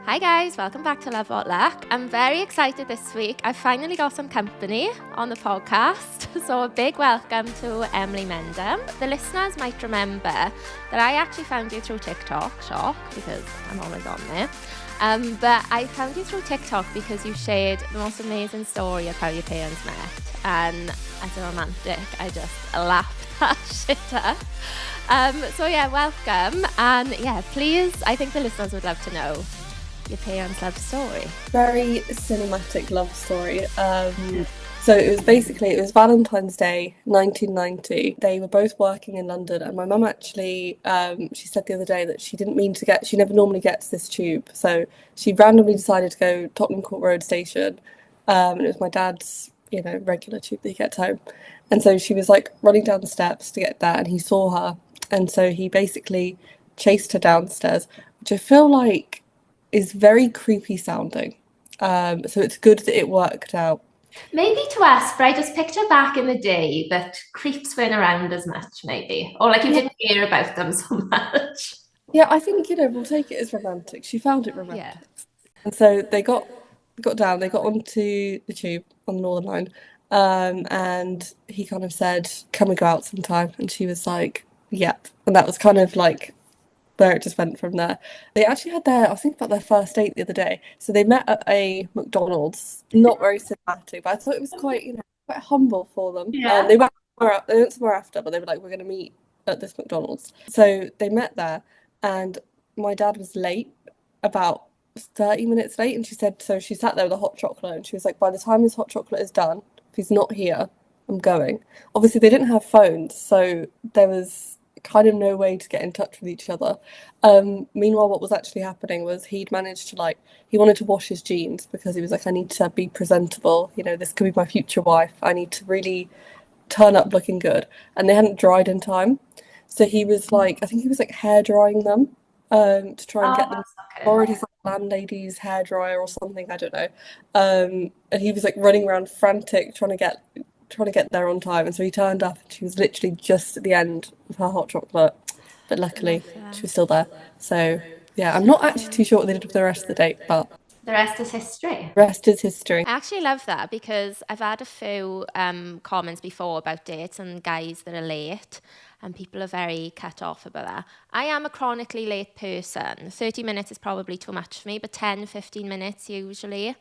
Hi guys, welcome back to Love What Luck. I'm very excited this week. I've finally got some company on the podcast. So a big welcome to Emilie Mendham. The listeners might remember that I actually found you through TikTok, shock, because I'm always on there. But I found you through TikTok because you shared the most amazing story of how your parents met. And as a romantic, I just laughed that shit up. So yeah, welcome. And yeah, please, I think the listeners would love to know your parents' love story. Very cinematic love story. So it was Valentine's Day 1990. They were both working in London, and my mum actually she said the other day that she never normally gets this tube, so she randomly decided to go Tottenham Court Road station, and it was my dad's regular tube that he gets home, and so she was like running down the steps to get there, and he saw her, and so he basically chased her downstairs, which I feel like is very creepy sounding. So it's good that it worked out. Maybe to us, but I just picture back in the day that creeps weren't around as much, maybe. Or like you didn't hear about them so much. Yeah, I think, we'll take it as romantic. She found it romantic. Yeah. And so they got down, they got onto the tube on the Northern Line, and he kind of said, "Can we go out sometime?" And she was like, "Yep." And that was kind of like where it just went from there. They actually had I was thinking about their first date the other day. So they met at a McDonald's, not very cinematic, but I thought it was quite humble for them. Yeah. They went somewhere after, but they were like, "We're going to meet at this McDonald's." So they met there, and my dad was late, about 30 minutes late, and she said, so she sat there with a hot chocolate, and she was like, "By the time this hot chocolate is done, if he's not here, I'm going." Obviously, they didn't have phones, so there was kind of no way to get in touch with each other. Meanwhile, what was actually happening was he'd managed to he wanted to wash his jeans because he was like, "I need to be presentable. This could be my future wife. I need to really turn up looking good." And they hadn't dried in time. So he was like, I think he was like hair drying them, to try and Oh, get them that's not good. borrowed his landlady's hair dryer or something, I don't know. And he was like running around frantic trying to get there on time, and so he turned up and she was literally just at the end of her hot chocolate, but luckily Love that. she was still there. So yeah, I'm not actually too sure what they did for the rest of the date, but The rest is history. the rest is history. I actually love that because I've had a few comments before about dates and guys that are late, and people are very cut off about that. I am a chronically late person. 30 minutes is probably too much for me, but 10, 15 minutes usually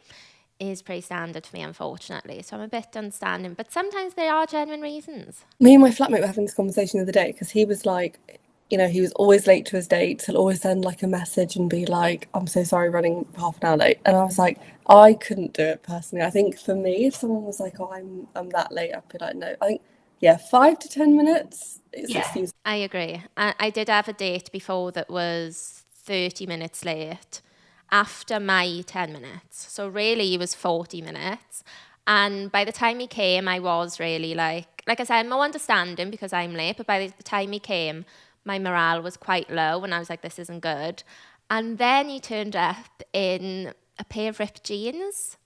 is pretty standard for me, unfortunately. So I'm a bit understanding, but sometimes there are genuine reasons. Me and my flatmate were having this conversation the other day because he was like, he was always late to his dates. He'll always send like a message and be like, "I'm so sorry, running half an hour late." And I was like, I couldn't do it personally. I think for me, if someone was like, "Oh, I'm that late," I'd be like, "No." I think, yeah, 5 to 10 minutes is Yeah, excusable. I agree. I did have a date before that was 30 minutes late after my 10 minutes. So really it was 40 minutes. And by the time he came, I was really like I said, I'm more understanding because I'm late, but by the time he came, my morale was quite low and I was like, this isn't good. And then he turned up in a pair of ripped jeans.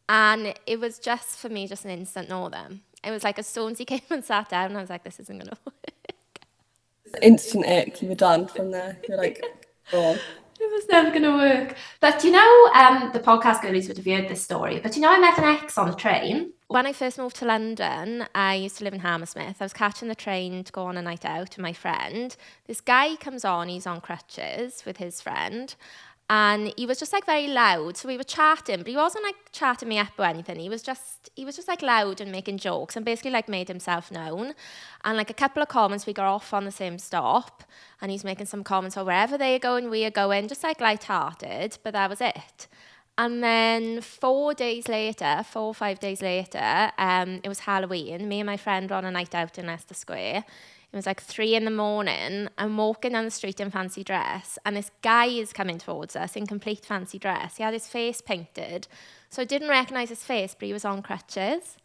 And it was just, for me, just an instant no then. It was like as soon as he came and sat down, I was like, this isn't going to work. Instant ick, you were done from there. You're like, go on. It was never going to work. But the podcast girlies would have heard this story. But I met an ex on the train. When I first moved to London, I used to live in Hammersmith. I was catching the train to go on a night out with my friend. This guy comes on, he's on crutches with his friend. And he was just like very loud. So we were chatting, but he wasn't like chatting me up or anything. He was just like loud and making jokes and basically like made himself known. And like a couple of comments, we got off on the same stop and he's making some comments or wherever they're going, we are going, just like light-hearted, but that was it. And then 4 or 5 days later, it was Halloween. Me and my friend were on a night out in Leicester Square. It was like 3 a.m. I'm walking down the street in fancy dress and this guy is coming towards us in complete fancy dress. He had his face painted. So I didn't recognise his face, but he was on crutches.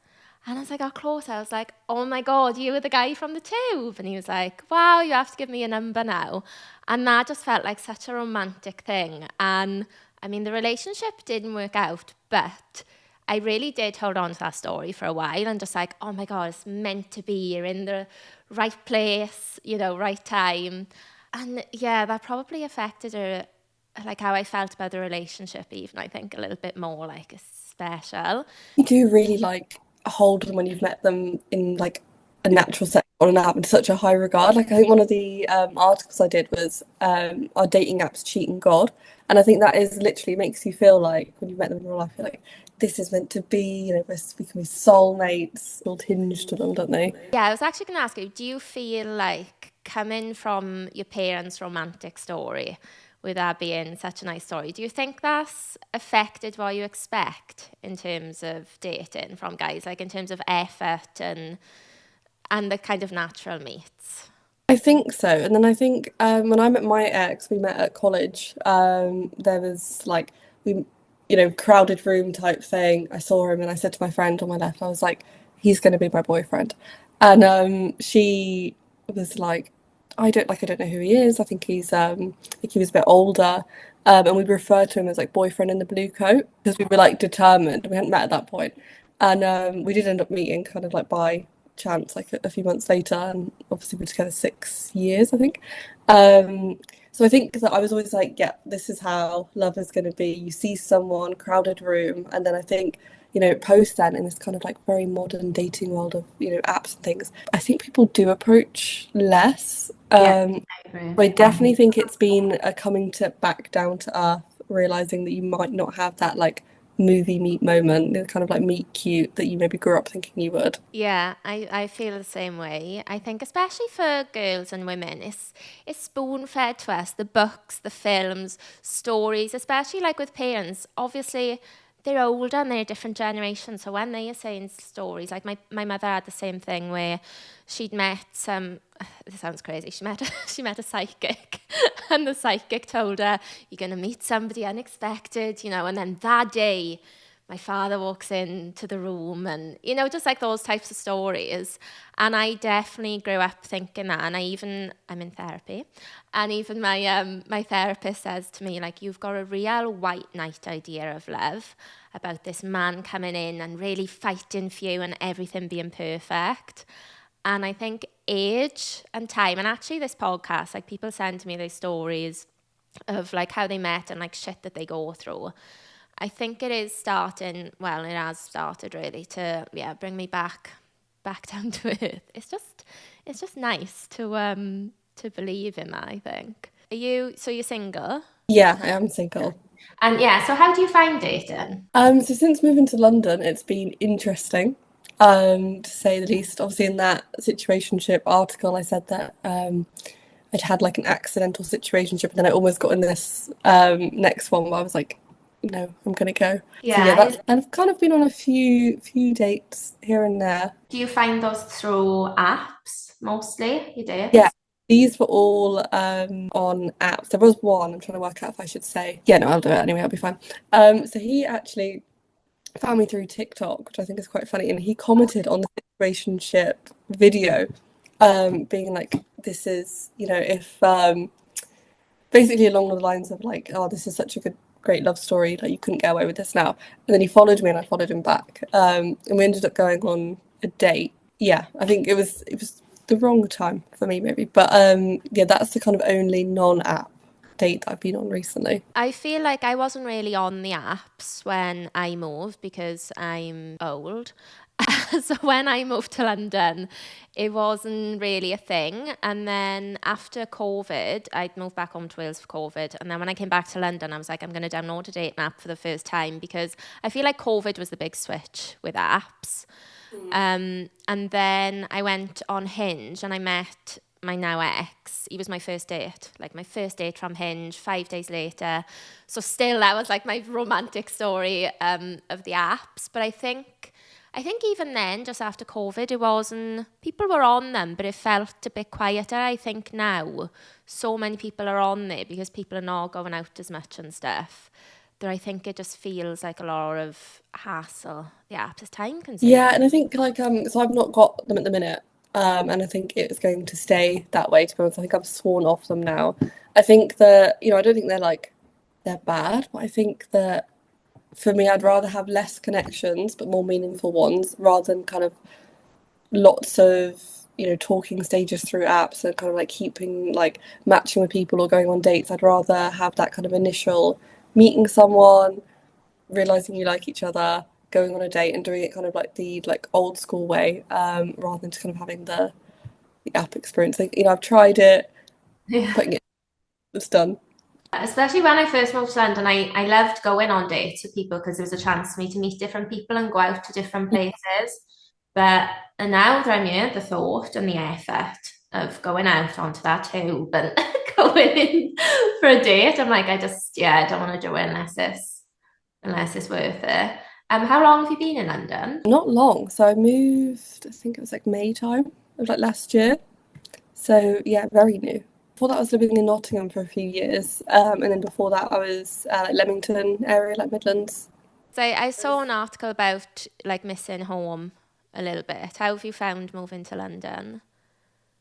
And as I got closer, I was like, "Oh my God, you were the guy from the tube." And he was like, "Wow, you have to give me a number now." And that just felt like such a romantic thing. And I mean, the relationship didn't work out, but I really did hold on to that story for a while and just like, oh my God, it's meant to be. You're in the right place, right time. And yeah, that probably affected her like how I felt about the relationship, even I think a little bit more like special. You do really like hold them when you've met them in like a natural setting on an app in such a high regard. Like I think one of the articles I did was "Are dating apps cheating God?" And I think that is literally makes you feel like when you've met them in real life, you're like, this is meant to be. You know, we can be soulmates. All tinged to them, don't they? Yeah, I was actually going to ask you, do you feel like coming from your parents' romantic story, with that being such a nice story, do you think that's affected what you expect in terms of dating from guys, like in terms of effort and the kind of natural meets? I think so. And then I think when I met my ex, we met at college. There was like we, crowded room type thing. I saw him and I said to my friend on my left, I was like, he's going to be my boyfriend. And she was like, I don't know who he is. I think he was a bit older. And we referred to him as like boyfriend in the blue coat because we were like determined. We hadn't met at that point. And we did end up meeting kind of like by chance like a few months later, and obviously we're together 6 years I think. So I think that I was always like, yeah, this is how love is going to be. You see someone, crowded room, and then I think, post then in this kind of like very modern dating world of apps and things, I think people do approach less. Yeah, I agree. I definitely think it's been a coming to back down to earth, realizing that you might not have that like movie meet moment, the kind of like meet cute that you maybe grew up thinking you would. Yeah, I feel the same way. I think especially for girls and women, it's spoon fed to us, the books, the films, stories, especially like with parents. Obviously, they're older and they're a different generation. So when they are saying stories, like my mother had the same thing where she'd met some, this sounds crazy, she met a psychic and the psychic told her, you're going to meet somebody unexpected, and then that day my father walks into the room and, just like those types of stories. And I definitely grew up thinking that. And I'm in therapy. And even my therapist says to me, like, you've got a real white knight idea of love about this man coming in and really fighting for you and everything being perfect. And I think age and time, and actually this podcast, like people send me these stories of like how they met and like shit that they go through. I think it is starting, well, it has started really to, yeah, bring me back down to earth. It's just nice to believe in that, I think. So you're single? Yeah, I am single. And yeah, so how do you find dating? So since moving to London, it's been interesting, to say the least. Obviously, in that situationship article, I said that I'd had like an accidental situationship, and then I almost got in this next one where I was like, no, I'm gonna go. So yeah, Yeah, that's and I've kind of been on a few dates here and there. do you find those through apps mostly, your Yeah, dates? these were all on apps. There was one I'm trying to work out if I should say. Yeah, no, I'll do it anyway. I'll be fine. So he actually found me through TikTok, which I think is quite funny, and he commented on the situationship video, being like, "This is, if basically along the lines of like, oh, this is such a great love story, like you couldn't get away with this now." And then he followed me, and I followed him back, and we ended up going on a date. Yeah, I think it was the wrong time for me, maybe, but yeah, that's the kind of only non-app date that I've been on recently. I feel like I wasn't really on the apps when I moved because I'm old. So when I moved to London, it wasn't really a thing. And then after COVID, I'd moved back home to Wales for COVID. And then when I came back to London, I was like, I'm going to download a dating app for the first time because I feel like COVID was the big switch with apps. And then I went on Hinge and I met my now ex. He was my first date, like my first date from Hinge, 5 days later. So still that was like my romantic story of the apps. But I think even then, just after COVID, it wasn't, people were on them, but it felt a bit quieter. I think now so many people are on there because people are not going out as much and stuff, that I think it just feels like a lot of hassle. The apps is time Yeah, consuming. and I think like so I've not got them at the minute. And I think it's going to stay that way, to be honest. I think I've sworn off them now. I think that, I don't think they're bad, but I think that for me I'd rather have less connections but more meaningful ones rather than kind of lots of, talking stages through apps and kind of like keeping like matching with people or going on dates. I'd rather have that kind of initial meeting someone, realizing you like each other, going on a date and doing it kind of like the like old school way, rather than just kind of having the app experience. Like, I've tried it, Yeah. putting it's done. Especially when I first moved to London, I loved going on dates with people because there was a chance for me to meet different people and go out to different places. But and now that I'm here, the thought and the effort of going out onto that tube and going in for a date, I'm like, I don't want to do it unless it's worth it. How long have you been in London? Not long. So I moved, I think it was like May time of like last year. So yeah, very new. Before that, I was living in Nottingham for a few years, and then before that, I was like Leamington area, like Midlands. So I saw an article about like missing home a little bit. How have you found moving to London?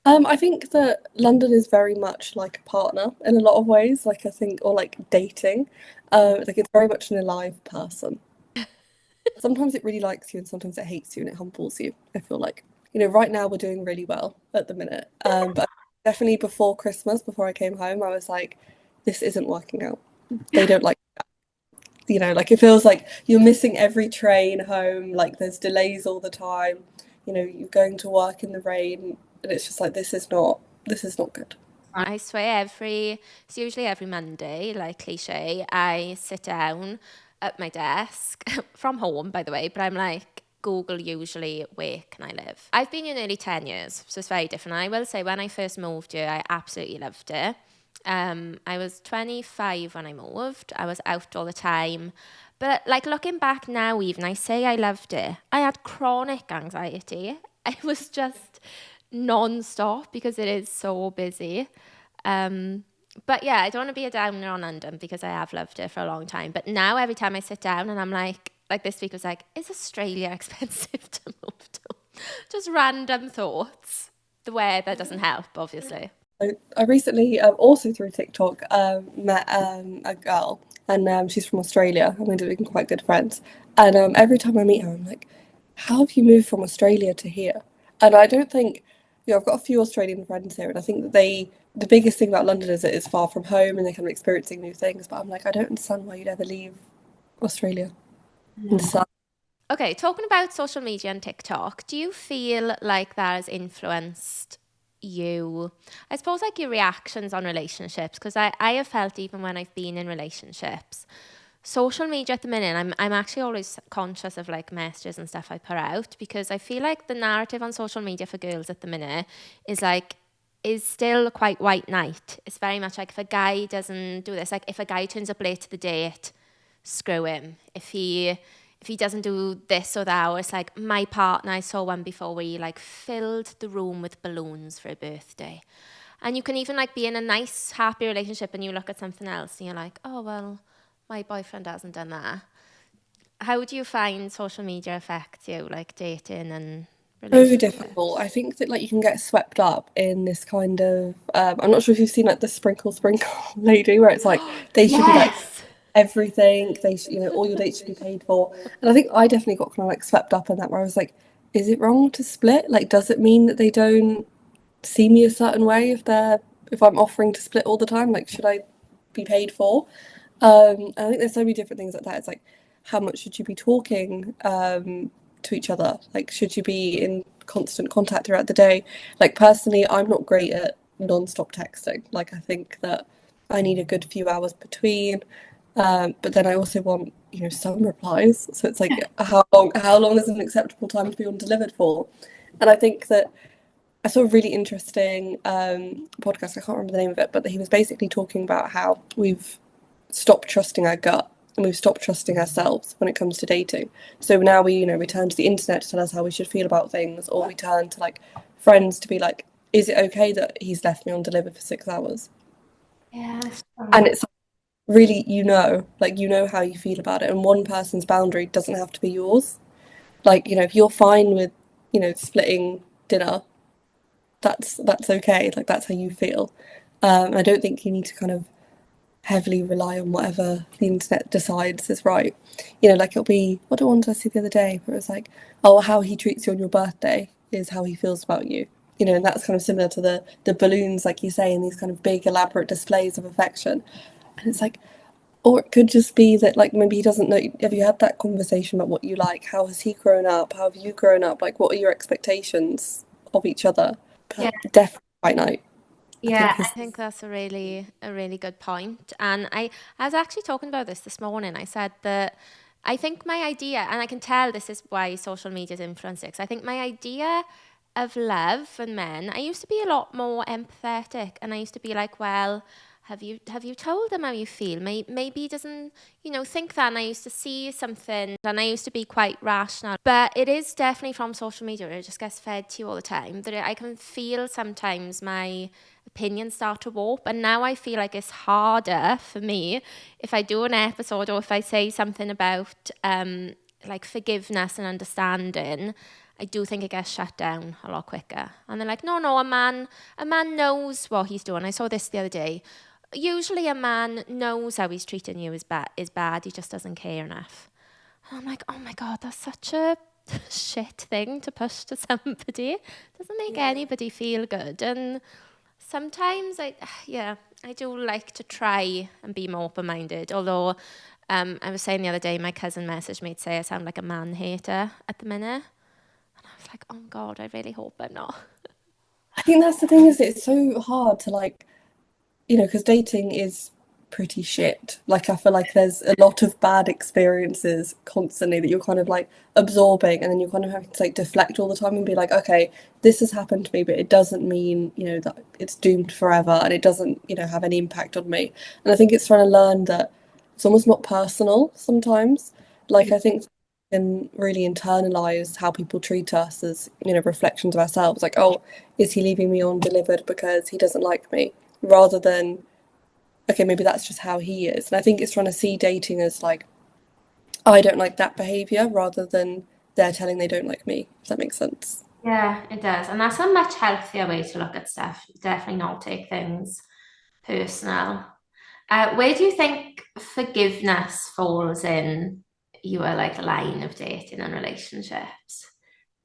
I think that London is very much like a partner in a lot of ways. Like I think, or like dating, like it's very much an alive person. Sometimes it really likes you, and sometimes it hates you, and it humbles you. I feel like right now we're doing really well at the minute, but definitely before Christmas, before I came home, I was like, this isn't working out. They don't like. Like it feels like you're missing every train home, like there's delays all the time, you're going to work in the rain, and it's just like this is not good. I swear it's usually every Monday, like cliche, I sit down at my desk from home, by the way, but I'm like, Google usually where can I live? I've been here nearly 10 years, so it's very different. I will say when I first moved here, I absolutely loved it. I was 25 when I moved. I was out all the time. But like looking back now, even I say I loved it. I had chronic anxiety. I was just non-stop because it is so busy. But yeah, I don't want to be a downer on London because I have loved it for a long time. But now every time I sit down and I'm like this week was like, is Australia expensive to move to? Just random thoughts. The weather doesn't help, obviously. I recently, also through TikTok, met a girl, and she's from Australia, and we're doing quite good friends. And every time I meet her, I'm like, "How have you moved from Australia to here?" And I don't think, I've got a few Australian friends here, and I think that the biggest thing about London is that it's far from home, and they're kind of experiencing new things. But I'm like, I don't understand why you'd ever leave Australia in the sun. Okay, talking about social media and TikTok, do you feel like that has influenced you? I suppose like your reactions on relationships, because I have felt even when I've been in relationships, social media at the minute, I'm actually always conscious of like messages and stuff I put out because I feel like the narrative on social media for girls at the minute is like is still quite white knight. It's very much like if a guy doesn't do this, like if a guy turns up late to the date, screw him. If he doesn't do this or that, or it's like my partner, I saw one before where he like filled the room with balloons for a birthday. And you can even like be in a nice, happy relationship and you look at something else and you're like, oh, well, my boyfriend hasn't done that. How do you find social media affects you, like dating and So relationships? difficult. I think that like you can get swept up in this kind of I'm not sure if you've seen like the sprinkle lady where it's like they should be like Yes. everything. All your dates should be paid for. And I think I definitely got kind of like swept up in that where I was like, is it wrong to split? Like, does it mean that they don't see me a certain way if I'm offering to split all the time? Like, should I be paid for? And I think there's so many different things like that. It's like, how much should you be talking to each other? Like, should you be in constant contact throughout the day? Like, personally, I'm not great at non-stop texting. Like, I think that I need a good few hours between. But then I also want, some replies. So it's like, how long is an acceptable time to be undelivered for? And I think that I saw a really interesting podcast. I can't remember the name of it, but he was basically talking about how we've stopped trusting our gut and we've stopped trusting ourselves when it comes to dating. So now we turn to the internet to tell us how we should feel about things, or we turn to like friends to be like, is it okay that he's left me undelivered for 6 hours? Yes. And it's really, how you feel about it, and one person's boundary doesn't have to be yours. Like, if you're fine with, splitting dinner, that's okay. Like that's how you feel. I don't think you need to kind of heavily rely on whatever the internet decides is right. Like it'll be what I see the other day, where it was like, oh, how he treats you on your birthday is how he feels about you. you know, and that's kind of similar to the balloons, like you say, and these kind of big elaborate displays of affection. And it's like, or it could just be that like maybe he doesn't know. Have you had that conversation about what you like? How has he grown up? How have you grown up? Like, what are your expectations of each other? Yeah. But definitely right now, I Yeah, think is I think that's a really good point. And I was actually talking about this morning. I said that I think my idea, and I can tell this is why social media's influenced it, 'cause I think my idea of love and men, I used to be a lot more empathetic, and I used to be like, well, have you told him how you feel? Maybe he doesn't, think that. And I used to see something, and I used to be quite rational. But it is definitely from social media. It just gets fed to you all the time. That I can feel sometimes my opinions start to warp, and now I feel like it's harder for me if I do an episode or if I say something about like forgiveness and understanding. I do think it gets shut down a lot quicker, and they're like, no, a man knows what he's doing. I saw this the other day. Usually a man knows how he's treating you is bad, he just doesn't care enough. And I'm like, oh my God, that's such a shit thing to push to somebody. It doesn't make anybody feel good. And sometimes I do like to try and be more open-minded. Although I was saying the other day, my cousin messaged me to say I sound like a man hater at the minute. And I was like, oh God, I really hope I'm not. I think that's the thing is it's so hard to like, you know, because dating is pretty shit. Like I feel like there's a lot of bad experiences constantly that you're kind of like absorbing, and then you're kind of having to like deflect all the time and be like, okay, this has happened to me, but it doesn't mean, you know, that it's doomed forever, and it doesn't, you know, have any impact on me. And I think it's trying to learn that it's almost not personal sometimes. Like I think we can really internalize how people treat us as, you know, reflections of ourselves. Like, oh, is he leaving me undelivered because he doesn't like me? Rather than, okay, maybe that's just how he is. And I think it's trying to see dating as like, I don't like that behavior rather than they're telling they don't like me, if that makes sense. Yeah, it does. And that's a much healthier way to look at stuff. Definitely not take things personal. Where do you think forgiveness falls in your like line of dating and relationships?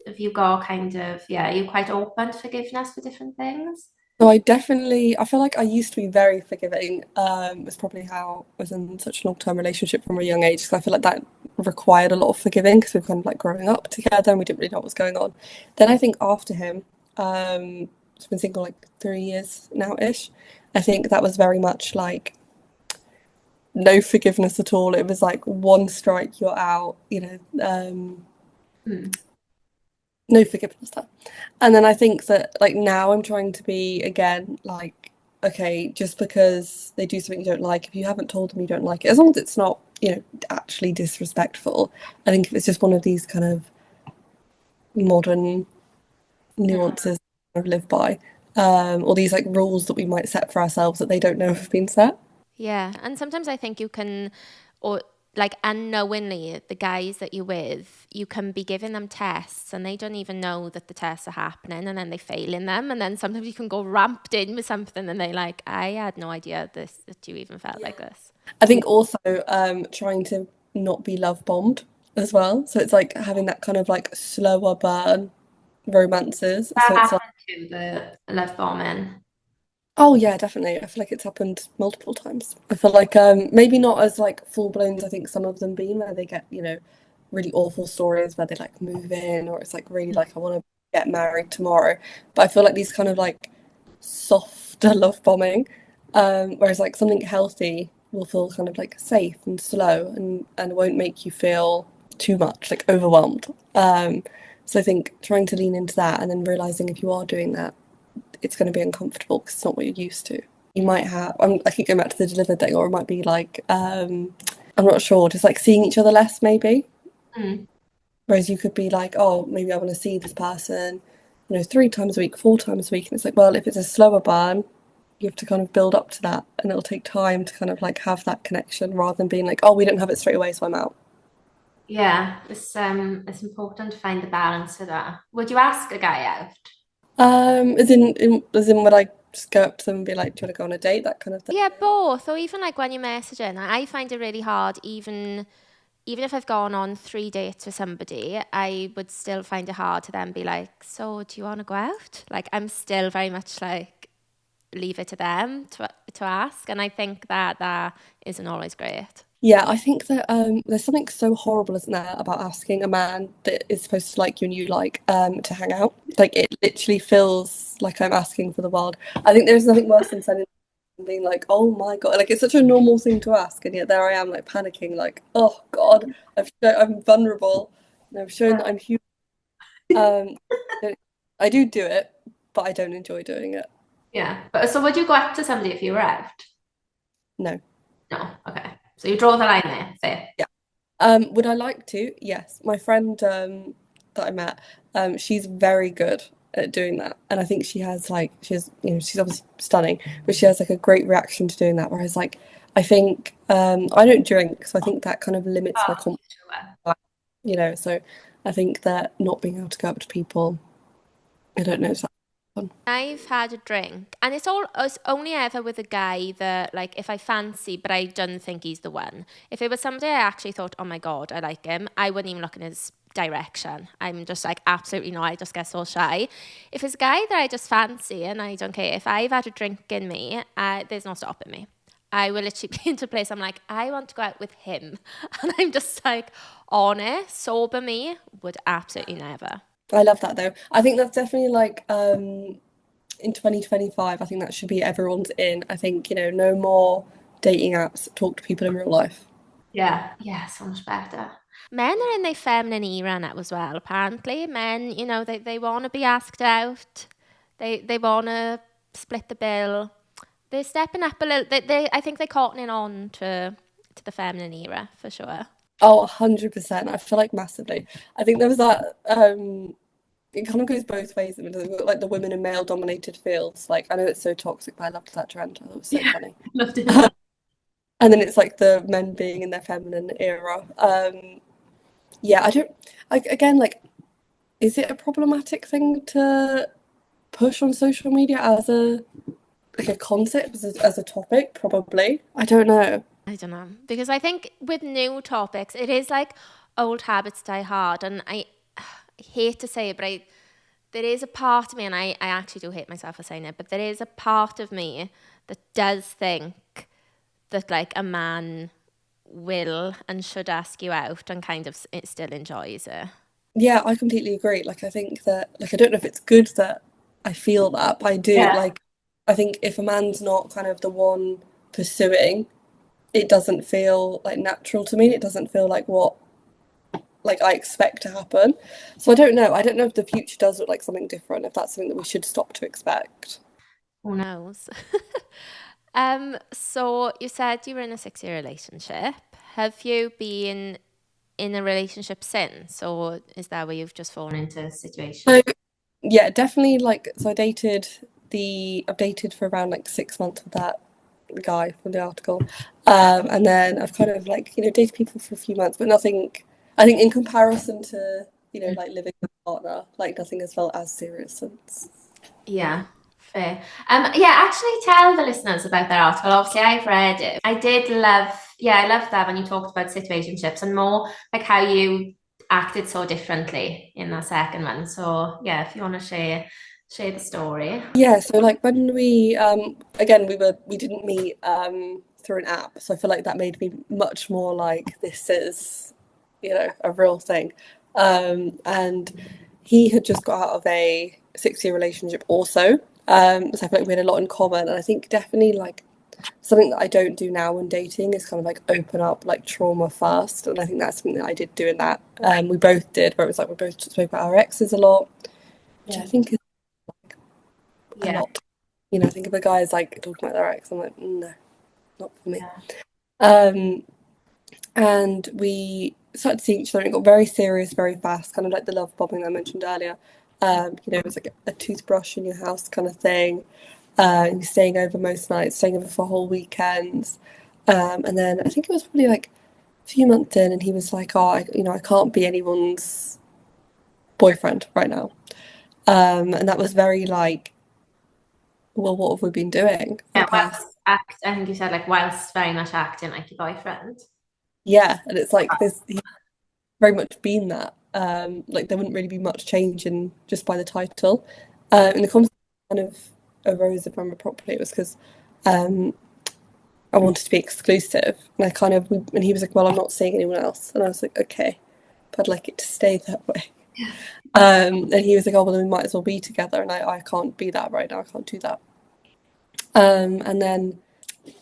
Have you got kind of, yeah, are you quite open to forgiveness for different things? So I feel like I used to be very forgiving. It's probably how I was in such a long-term relationship from a young age, because I feel like that required a lot of forgiving because we were kind of like growing up together and we didn't really know what was going on. Then I think after him, I've been single like 3 years now-ish. I think that was very much like no forgiveness at all. It was like one strike, you're out, you know, Hmm. no forgiveness there. And then I think that like now I'm trying to be again like, okay, just because they do something you don't like, if you haven't told them you don't like it, as long as it's not, you know, actually disrespectful. I think if it's just one of these kind of modern nuances I live by, or these like rules that we might set for ourselves that they don't know have been set. Yeah, and sometimes I think you can, or like unknowingly, the guys that you're with, you can be giving them tests and they don't even know that the tests are happening, and then they fail in them. And then sometimes you can go ramped in with something and they like, I had no idea that you even felt like this. I think also trying to not be love bombed as well. So it's like having that kind of like slower burn romances. That So it's like, happened to the love bombing. oh yeah, definitely. I feel like it's happened multiple times. I feel like maybe not as like full blown as I think some of them been, where they get, you know, really awful stories where they like move in, or it's like really like I want to get married tomorrow. But I feel like these kind of like softer love bombing, whereas like something healthy will feel kind of like safe and slow and won't make you feel too much like overwhelmed. So I think trying to lean into that and then realizing if you are doing that, it's going to be uncomfortable because it's not what you're used to. You might have, I keep going back to the delivered thing, or it might be like, I'm not sure, just like seeing each other less maybe. Mm. Whereas you could be like, oh, maybe I want to see this person, you know, 3 times a week, 4 times a week. And it's like, well, if it's a slower burn, you have to kind of build up to that, and it'll take time to kind of like have that connection rather than being like, oh, we don't have it straight away, so I'm out. Yeah, it's important to find the balance of that. Would you ask a guy out? As in, would I just go up to them and be like, do you want to go on a date, that kind of thing? Yeah, both. Or even like when you're messaging, I find it really hard even even if I've gone on 3 dates with somebody, I would still find it hard to then be like, so do you want to go out? Like, I'm still very much like, leave it to them to ask. And I think that that isn't always great. Yeah, I think that there's something so horrible, isn't there, about asking a man that is supposed to like you and you like to hang out. Like it literally feels like I'm asking for the world. I think there's nothing worse than sending and being like, oh my God, like it's such a normal thing to ask, and yet there I am like panicking, like, oh God, I'm vulnerable, and I've shown that I'm human. Um, I do it, but I don't enjoy doing it. Yeah. But so would you go out to somebody if you were out? No. No. Okay. So you draw the line there. Fair. Yeah. Would I like to? Yes. My friend that I met, she's very good at doing that. And I think she has like she's obviously stunning, but she has like a great reaction to doing that. Whereas like I think I don't drink, so I think that kind of limits my Oh, confidence, sure. so I think that not being able to go up to people, I don't know if that's fun. I've had a drink, and it's only ever with a guy that, like, if I fancy, but I don't think he's the one. If it was somebody I actually thought, oh my God, I like him, I wouldn't even look in his direction. I'm just like, absolutely not. I just get so shy. If it's a guy that I just fancy and I don't care, if I've had a drink in me, there's no stopping me. I will literally be into a place, I'm like, I want to go out with him. And I'm just like, honest, sober me would absolutely never. I love that though. I think that's definitely like in 2025, I think that should be everyone's in. I think, no more dating apps, talk to people in real life. Yeah. Yeah, so much better. Men are in their feminine era now as well, apparently. Men, they want to be asked out. They want to split the bill. They're stepping up a little. I think they're cottoning on to the feminine era, for sure. Oh, 100%. I feel like massively. I think there was that, it kind of goes both ways. I mean, like the women in male dominated fields. Like, I know it's so toxic, but I loved that trend. I thought it was so Yeah, funny. loved it. And then it's like the men being in their feminine era. Yeah, again, like, is it a problematic thing to push on social media as a concept, as a topic? Probably. I don't know. I don't know. Because I think with new topics, it is like old habits die hard. And I hate to say it, but there is a part of me, and I actually do hate myself for saying it, but there is a part of me that does think that like a man will and should ask you out and kind of it still enjoys it. Yeah, I completely agree. Like, I think that, like, I don't know if it's good that I feel that, but I do. Yeah. Like, I think if a man's not kind of the one pursuing, it doesn't feel like natural to me. It doesn't feel like what like I expect to happen. So I don't know. I don't know if the future does look like something different, if that's something that we should stop to expect. Who knows? So you said you were in a 6 year relationship. Have you been in a relationship since, or is that where you've just fallen into a situation? So yeah, definitely like so I've dated for around like 6 months with that guy from the article. And then I've kind of like, dated people for a few months, but nothing I think in comparison to, like living with a partner, like nothing has felt as serious since. Yeah, fair. Yeah, actually tell the listeners about that article. Obviously, I've read it. I did love, yeah, I loved that when you talked about situationships and more like how you acted so differently in that second one. So yeah, if you want to share the story. Yeah, so like when we again we didn't meet through an app, so I feel like that made me much more like this is, a real thing. And he had just got out of a 6 year relationship also. So I feel like we had a lot in common, and I think definitely like something that I don't do now when dating is kind of like open up like trauma first, and I think that's something that I did do in that. We both did, where it was like we both spoke about our exes a lot, which I Yeah. think is a Yeah. lot. I think if a guy is like talking about their ex, I'm like, no, not for me. Yeah. Um, and we started seeing each other and it got very serious very fast, kind of like the love bombing I mentioned earlier. It was like a toothbrush in your house kind of thing. You're staying over most nights, staying over for whole weekends. And then I think it was probably like a few months in, and he was like, "Oh, I can't be anyone's boyfriend right now." And that was very like, well, what have we been doing for Yeah, the past? whilst I think you said like whilst very much acting like your boyfriend. Yeah, and it's like this he's very much been that. Like there wouldn't really be much change in just by the title. And the conversation kind of arose, if I remember properly, it was because um I wanted to be exclusive. And I kind of and he was like, well, I'm not seeing anyone else. And I was like, okay, but I'd like it to stay that way. And he was like, oh, well, then we might as well be together. And I can't be that right now. I can't do that. And then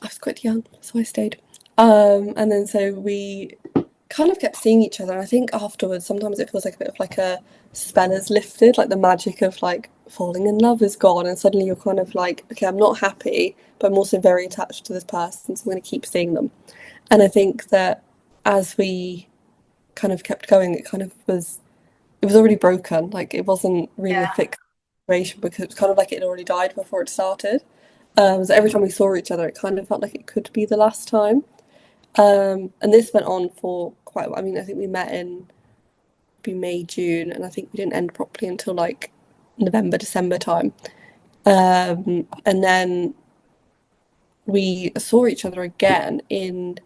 I was quite young, so I stayed. And then so we kind of kept seeing each other. And I think afterwards, sometimes it feels like a bit of like a spell has lifted, like the magic of like falling in love is gone. And suddenly you're kind of like, okay, I'm not happy, but I'm also very attached to this person, so I'm going to keep seeing them. And I think that as we kind of kept going, it was already broken. Like it wasn't really a Yeah. fixed situation because it was kind of like it had already died before it started. So every time we saw each other, it kind of felt like it could be the last time. And this went on for quite a while. I mean, I think we met in be May, June, and I think we didn't end properly until like November, December time. And then we saw each other again in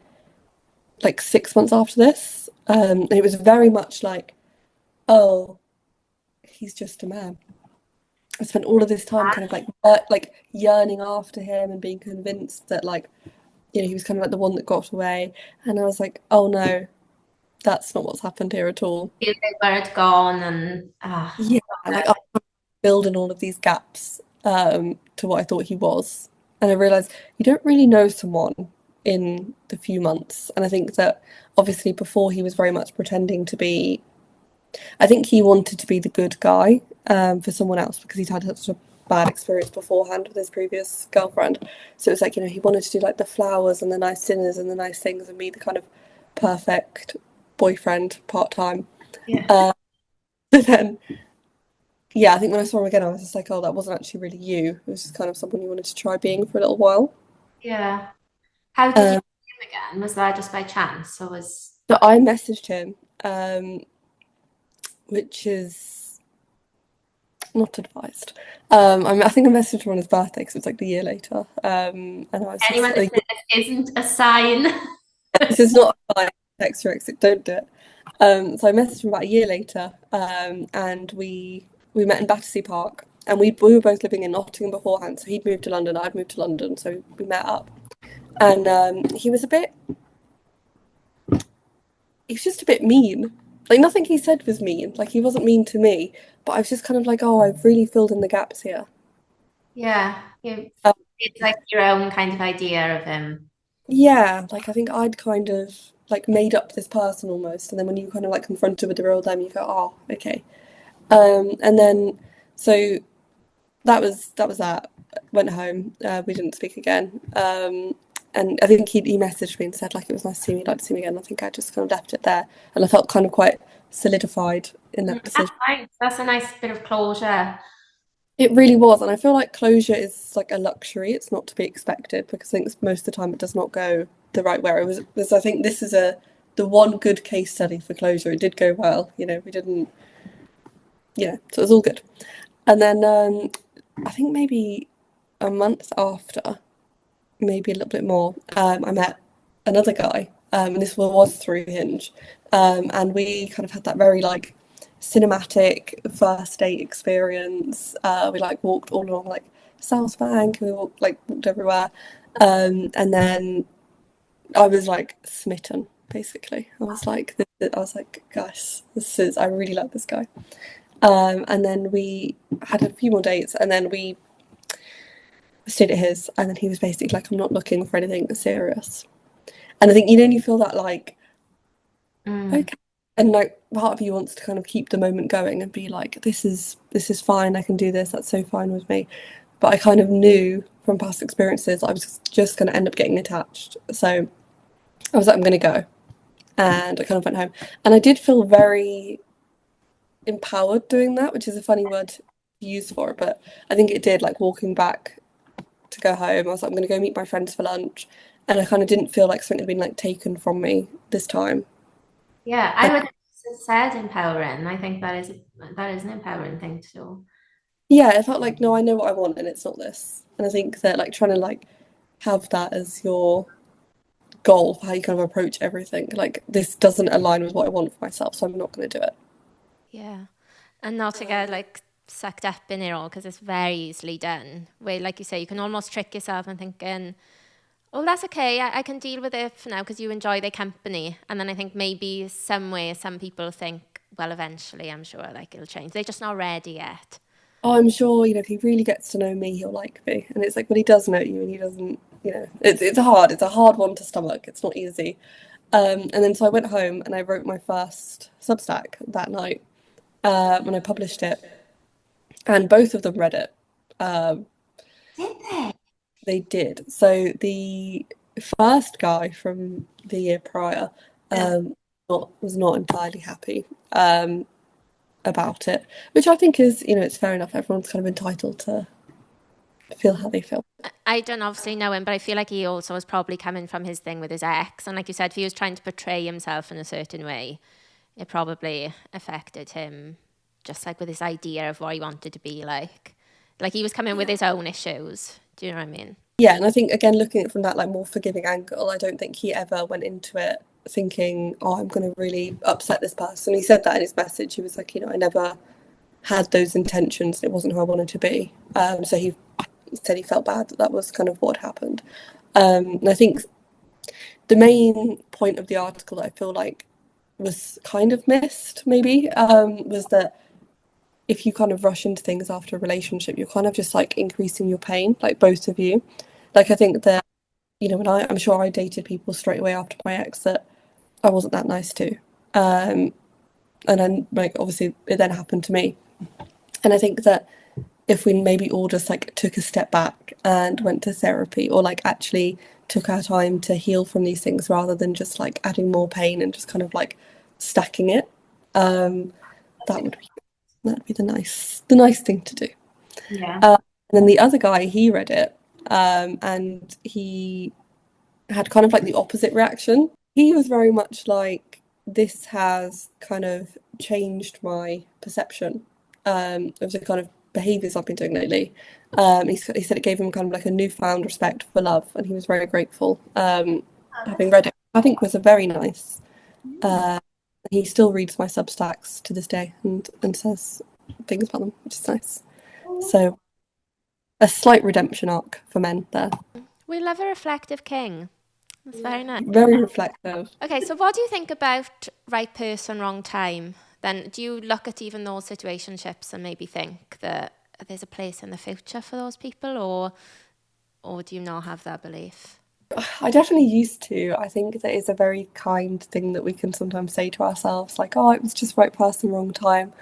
like 6 months after this. And it was very much like, oh, he's just a man. I spent all of this time kind of like yearning after him and being convinced that like he was kind of like the one that got away. And I was like, oh no, that's not what's happened here at all. Feel like where it's gone and Yeah, like I'm building all of these gaps to what I thought he was. And I realized you don't really know someone in the few months. And I think that obviously before he was very much pretending to be, I think he wanted to be the good guy for someone else because he'd had such a bad experience beforehand with his previous girlfriend. So it was like, he wanted to do like the flowers and the nice dinners and the nice things and be the kind of perfect boyfriend part time. yeah. But then, yeah, I think when I saw him again, I was just like, oh, that wasn't actually really you. It was just kind of someone you wanted to try being for a little while. Yeah. How did you Um, meet him again? Was that just by chance or was so I messaged him, which is not advised. I think I messaged him on his birthday because it was like the year later. And I was anyone just like, listening, this isn't a sign? this is not a fine text your exit, don't do it. So I messaged him about a year later, and we met in Battersea Park, and we were both living in Nottingham beforehand. So he'd moved to London, I'd moved to London, so we met up. And he was just a bit mean. Like nothing he said was mean. Like he wasn't mean to me, but I was just kind of like, oh, I've really filled in the gaps here. Yeah. Um, It's like your own kind of idea of him. yeah, like I think I'd kind of like made up this person almost, and then when you kind of like confronted with the real them, you go, oh, okay. And then so that was that. Went home. We didn't speak again. And I think he messaged me and said like it was nice to see me, like to see me again. I think I just kind of left it there, and I felt kind of quite solidified in that That's decision. nice. That's a nice bit of closure. It really was, and I feel like closure is like a luxury. It's not to be expected because I think most of the time it does not go the right way. I think this is the one good case study for closure. It did go well. We didn't, so it was all good. And then I think maybe a month after, maybe a little bit more, I met another guy, and this was through Hinge, and we kind of had that very like cinematic first date experience. We like walked all along like South Bank, and we walked everywhere, and then I was like smitten. Basically, I was like, gosh, I really like this guy. And then we had a few more dates, and then we stayed at his, and then he was basically like, I'm not looking for anything serious. And I think you feel that like, Mm. okay. And like part of you wants to kind of keep the moment going and be like, this is fine, I can do this, that's so fine with me. But I kind of knew from past experiences I was just gonna end up getting attached. So I was like, I'm gonna go. And I kind of went home. And I did feel very empowered doing that, which is a funny word to use for it, but I think it did, like walking back to go home. I was like, I'm gonna go meet my friends for lunch. And I kind of didn't feel like something had been like taken from me this time. Yeah, I would have said empowering. I think that is an empowering thing to do. Yeah, it felt like, no, I know what I want and it's not this. And I think that like trying to like have that as your goal for how you kind of approach everything. Like, this doesn't align with what I want for myself, so I'm not going to do it. Yeah. And not to get like sucked up in it all because it's very easily done. Where, like you say, you can almost trick yourself and thinking, oh, that's okay. I can deal with it for now because you enjoy their company. And then I think maybe somewhere some people think, well, eventually I'm sure like it'll change. They're just not ready yet. Oh, I'm sure, if he really gets to know me, he'll like me. And it's like, well, he does know you and he doesn't, it's a hard one to stomach. It's not easy. And then so I went home and I wrote my first Substack that night when I published it, and both of them read it. Um, Did they? they did. So the first guy from the year prior was not entirely happy about it, which I think is, it's fair enough. Everyone's kind of entitled to feel how they feel. I don't obviously know him, but I feel like he also was probably coming from his thing with his ex. And like you said, if he was trying to portray himself in a certain way, it probably affected him just like with his idea of what he wanted to be like. Like he was coming with his own issues. Do you know what I mean? Yeah, and I think again, looking at it from that like more forgiving angle, I don't think he ever went into it thinking, "Oh, I'm going to really upset this person." He said that in his message. He was like, I never had those intentions. It wasn't who I wanted to be. So he said he felt bad that that was kind of what happened. And I think the main point of the article that I feel like was kind of missed, maybe, was that if you kind of rush into things after a relationship, you're kind of just like increasing your pain, like both of you. Like, I think that, when I'm sure I dated people straight away after my ex that I wasn't that nice to. And then, like, obviously, it then happened to me. And I think that if we maybe all just like took a step back and went to therapy, or like actually took our time to heal from these things rather than just like adding more pain and just kind of like stacking it, that would be that'd be the nice thing to do. Yeah. And then the other guy, he read it, and he had kind of like the opposite reaction. He was very much like, this has kind of changed my perception of the kind of behaviours I've been doing lately. He said it gave him kind of like a newfound respect for love, and he was very grateful having read it. I think was a very nice. He still reads my Substacks to this day and says things about them, which is nice. So a slight redemption arc for men there. We love a reflective king. That's very nice. Very reflective. Okay, so what do you think about right person, wrong time? Then do you look at even those situationships and maybe think that there's a place in the future for those people, or do you not have that belief? I definitely used to. I think that is a very kind thing that we can sometimes say to ourselves, like, oh, it was just right person, wrong time.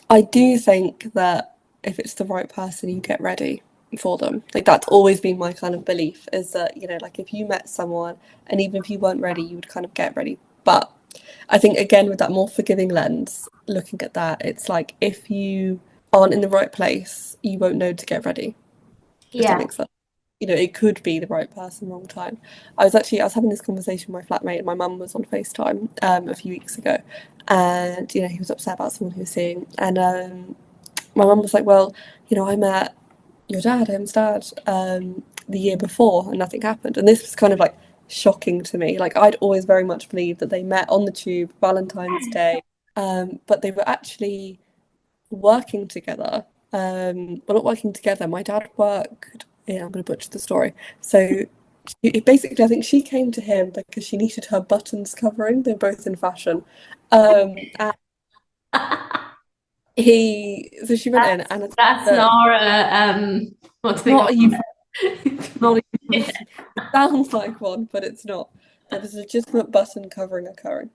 I do think that if it's the right person, you get ready for them. Like, that's always been my kind of belief, is that, like if you met someone and even if you weren't ready, you would kind of get ready. But I think, again, with that more forgiving lens, looking at that, it's like if you aren't in the right place, you won't know to get ready, if that Yeah. makes sense. It could be the right person, wrong time. I was having this conversation with my flatmate, and my mum was on FaceTime a few weeks ago, and he was upset about someone he was seeing, and my mum was like, well, I met your dad, Em's dad, the year before, and nothing happened. And this was kind of like shocking to me. Like, I'd always very much believed that they met on the tube, Valentine's Day, but they were actually working together. Well, not working together. My dad worked. Yeah, I'm going to butcher the story. So basically, I think she came to him because she needed her buttons covering. They're both in fashion. And so she went in, and I think That's that not what do they call not a not a it? euphemism. It sounds like one, but it's not. There was a legitimate button covering occurring.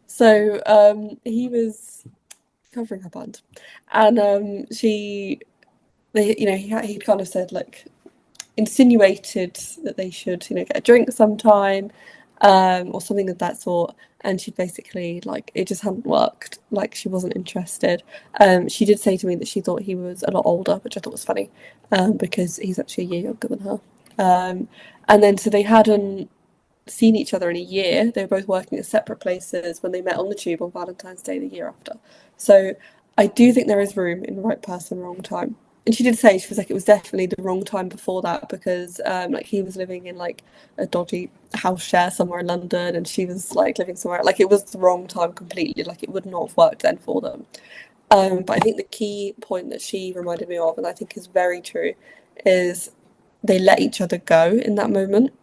So he was covering her butt, and he'd kind of said, like, insinuated that they should, get a drink sometime, or something of that sort. And she basically, like, it just hadn't worked. Like, she wasn't interested. She did say to me that she thought he was a lot older, which I thought was funny, because he's actually a year younger than her. And then so they hadn't seen each other in a year. They were both working at separate places when they met on the tube on Valentine's Day the year after. So I do think there is room in right person, wrong time. and she did say, she was like, it was definitely the wrong time before that because like he was living in like a dodgy house share somewhere in London and she was like living somewhere, like it was the wrong time completely, like it would not have worked then for them. But I think the key point that she reminded me of, and I think is very true, is they let each other go in that moment.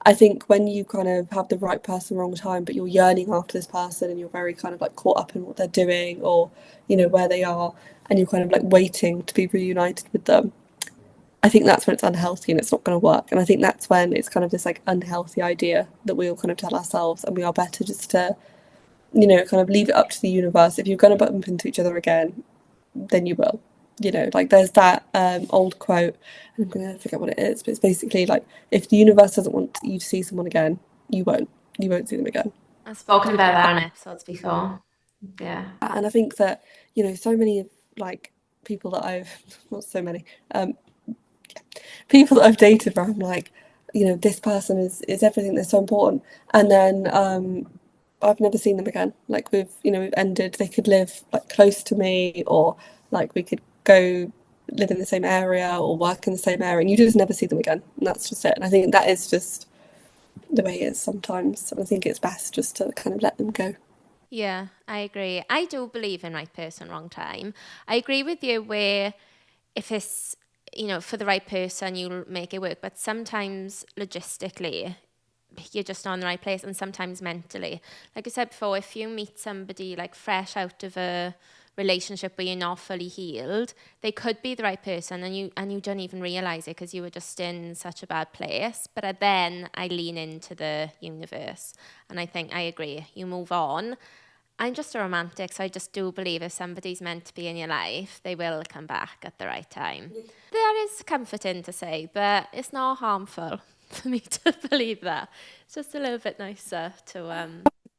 I think when you kind of have the right person wrong time, but you're yearning after this person and you're very kind of like caught up in what they're doing or, you know, where they are, and you're kind of like waiting to be reunited with them. I think that's when it's unhealthy and it's not going to work. And I think that's when it's kind of this like unhealthy idea that we all kind of tell ourselves, and we are better just to, you know, kind of leave it up to the universe. If you're going to bump into each other again, then you will. You know, like there's that old quote, and I'm gonna forget what it is, but it's basically like if the universe doesn't want you to see someone again, you won't. You won't see them again. I've spoken about that on episodes before. Yeah. And I think that, you know, so many of like people that I've not so many, people that I've dated where I'm like, you know, this person is everything, they're so important. And then I've never seen them again. Like we've ended, they could live like close to me or like we could go live in the same area or work in the same area and you just never see them again. And that's just it. And I think that is just the way it is sometimes. And I think it's best just to kind of let them go. Yeah, I agree. I do believe in right person, wrong time. I agree with you where if it's, for the right person, you'll make it work. But sometimes logistically, you're just not in the right place, and sometimes mentally. Like I said before, if you meet somebody like fresh out of a relationship where you're not fully healed, they could be the right person, and you don't even realize it because you were just in such a bad place. But then I lean into the universe, and I think I agree. You move on. I'm just a romantic, so I just do believe if somebody's meant to be in your life, they will come back at the right time. That is comforting to say, but it's not harmful for me to believe that. It's just a little bit nicer to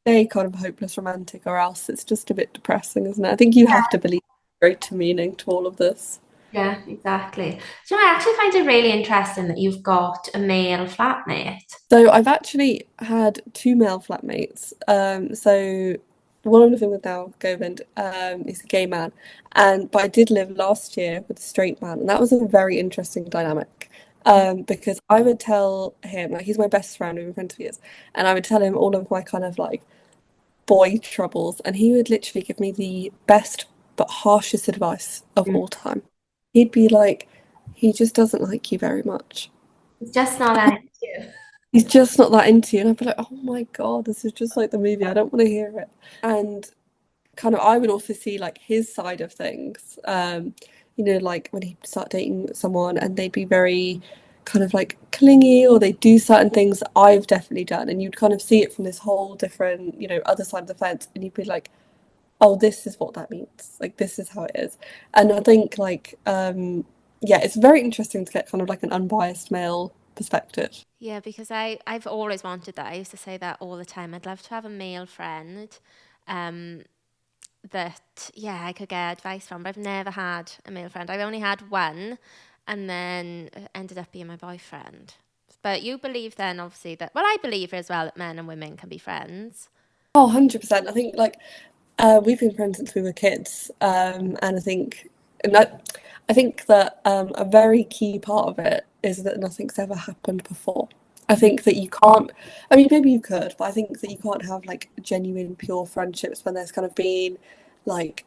Stay kind of hopeless romantic or else it's just a bit depressing, isn't it? I think you have to believe greater meaning to all of this. Yeah, exactly. So I actually find it really interesting that you've got a male flatmate. So I've actually had two male flatmates. So one I'm living with now, Govind, is a gay man, and but I did live last year with a straight man, and that was a very interesting dynamic. Because I would tell him, like he's my best friend, we've been friends for years, and I would tell him all of my kind of like boy troubles, and he would literally give me the best but harshest advice of Mm. all time. He'd be like, he just doesn't like you very much. It's just not that into you. He's just not that into you. And I'd be like, oh my God, this is just like the movie. I don't want to hear it. And kind of, I would also see like his side of things. Like when he'd start dating someone and they'd be very kind of like clingy or they do certain things that I've definitely done. And you'd kind of see it from this whole different, other side of the fence. And you'd be like, oh, this is what that means. Like, this is how it is. And I think yeah, it's very interesting to get kind of like an unbiased male perspective. Yeah, because I've always wanted that. I used to say that all the time. I'd love to have a male friend um, that, yeah, I could get advice from, but I've never had a male friend. I've only had one, and then it ended up being my boyfriend. But you believe then, obviously, that, well, I believe as well that men and women can be friends. Oh, 100%. I think like we've been friends since we were kids. And I think that a very key part of it is that nothing's ever happened before. I think that you can't, I mean, maybe you could, but I think that you can't have like genuine, pure friendships when there's kind of been like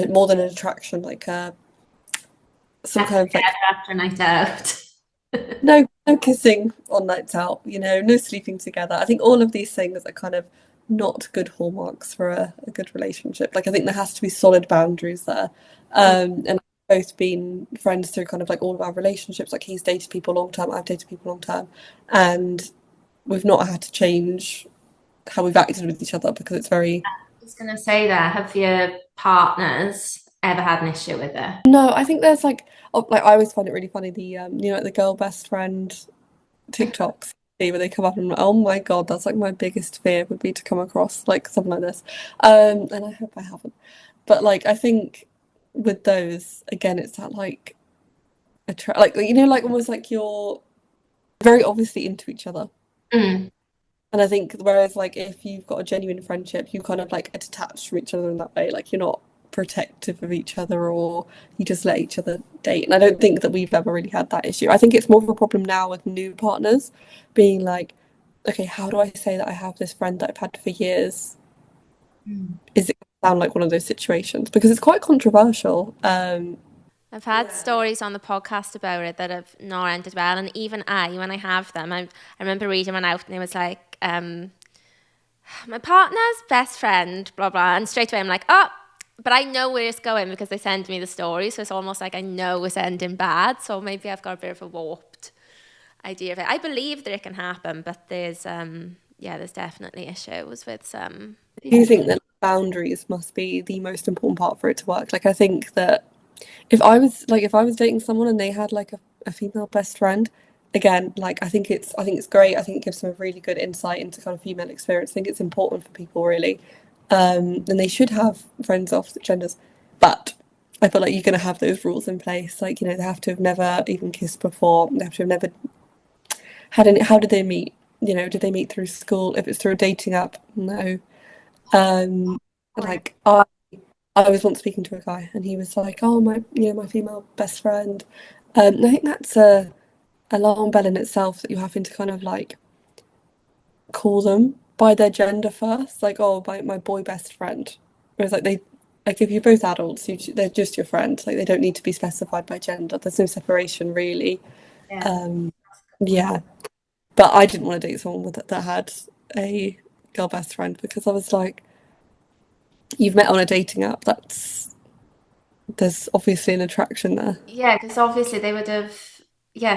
more than an attraction, like some Get kind of like together after a night out. no kissing on nights out, no sleeping together. I think all of these things are kind of not good hallmarks for a good relationship. Like I think there has to be solid boundaries there. And I've both been friends through kind of like all of our relationships. Like he's dated people long term, I've dated people long term, and we've not had to change how we've acted with each other because it's very. I was going to say that. Have your partners ever had an issue with it? No, I think there's like I always find it really funny the like the girl best friend TikToks where they come up and I'm like, oh my God, that's like my biggest fear would be to come across like something like this. And I hope I haven't. But like I think with those, again, it's that like like like almost like you're very obviously into each other. Mm. And I think whereas like if you've got a genuine friendship, you kind of like are detached from each other in that way. Like you're not protective of each other, or you just let each other date. And I don't think that we've ever really had that issue. I think it's more of a problem now with new partners being like, okay, how do I say that I have this friend that I've had for years? Is it gonna sound like one of those situations? Because it's quite controversial. I've had stories on the podcast about it that have not ended well, and even when I have them, I remember reading one out, and it was like, my partner's best friend, blah blah, and straight away I'm like, oh, but I know where it's going because they send me the story, so it's almost like I know it's ending bad. So maybe I've got a bit of a warped idea of it. I believe that it can happen, but there's definitely issues with some Do you people. think that boundaries must be the most important part for it to work? Like, I think that if I was dating someone and they had like a female best friend, again, like I think it's great. I think it gives them a really good insight into kind of female experience. I think it's important for people really. And they should have friends of opposite genders. But I feel like you're gonna have those rules in place. Like, they have to have never even kissed before. They have to have never had any, how did they meet? Did they meet through school? If it's through a dating app, no. Um, like I was once speaking to a guy and he was like, "Oh, my female best friend." And I think that's a alarm bell in itself that you're having to kind of like call them by their gender first, like, "Oh, my boy best friend." Whereas like if you're both adults, they're just your friend. Like they don't need to be specified by gender. There's no separation really. Yeah. Um, yeah, but I didn't want to date someone that had a girl best friend because I was like, "You've met on a dating app. There's obviously an attraction there." Yeah, because obviously they would have,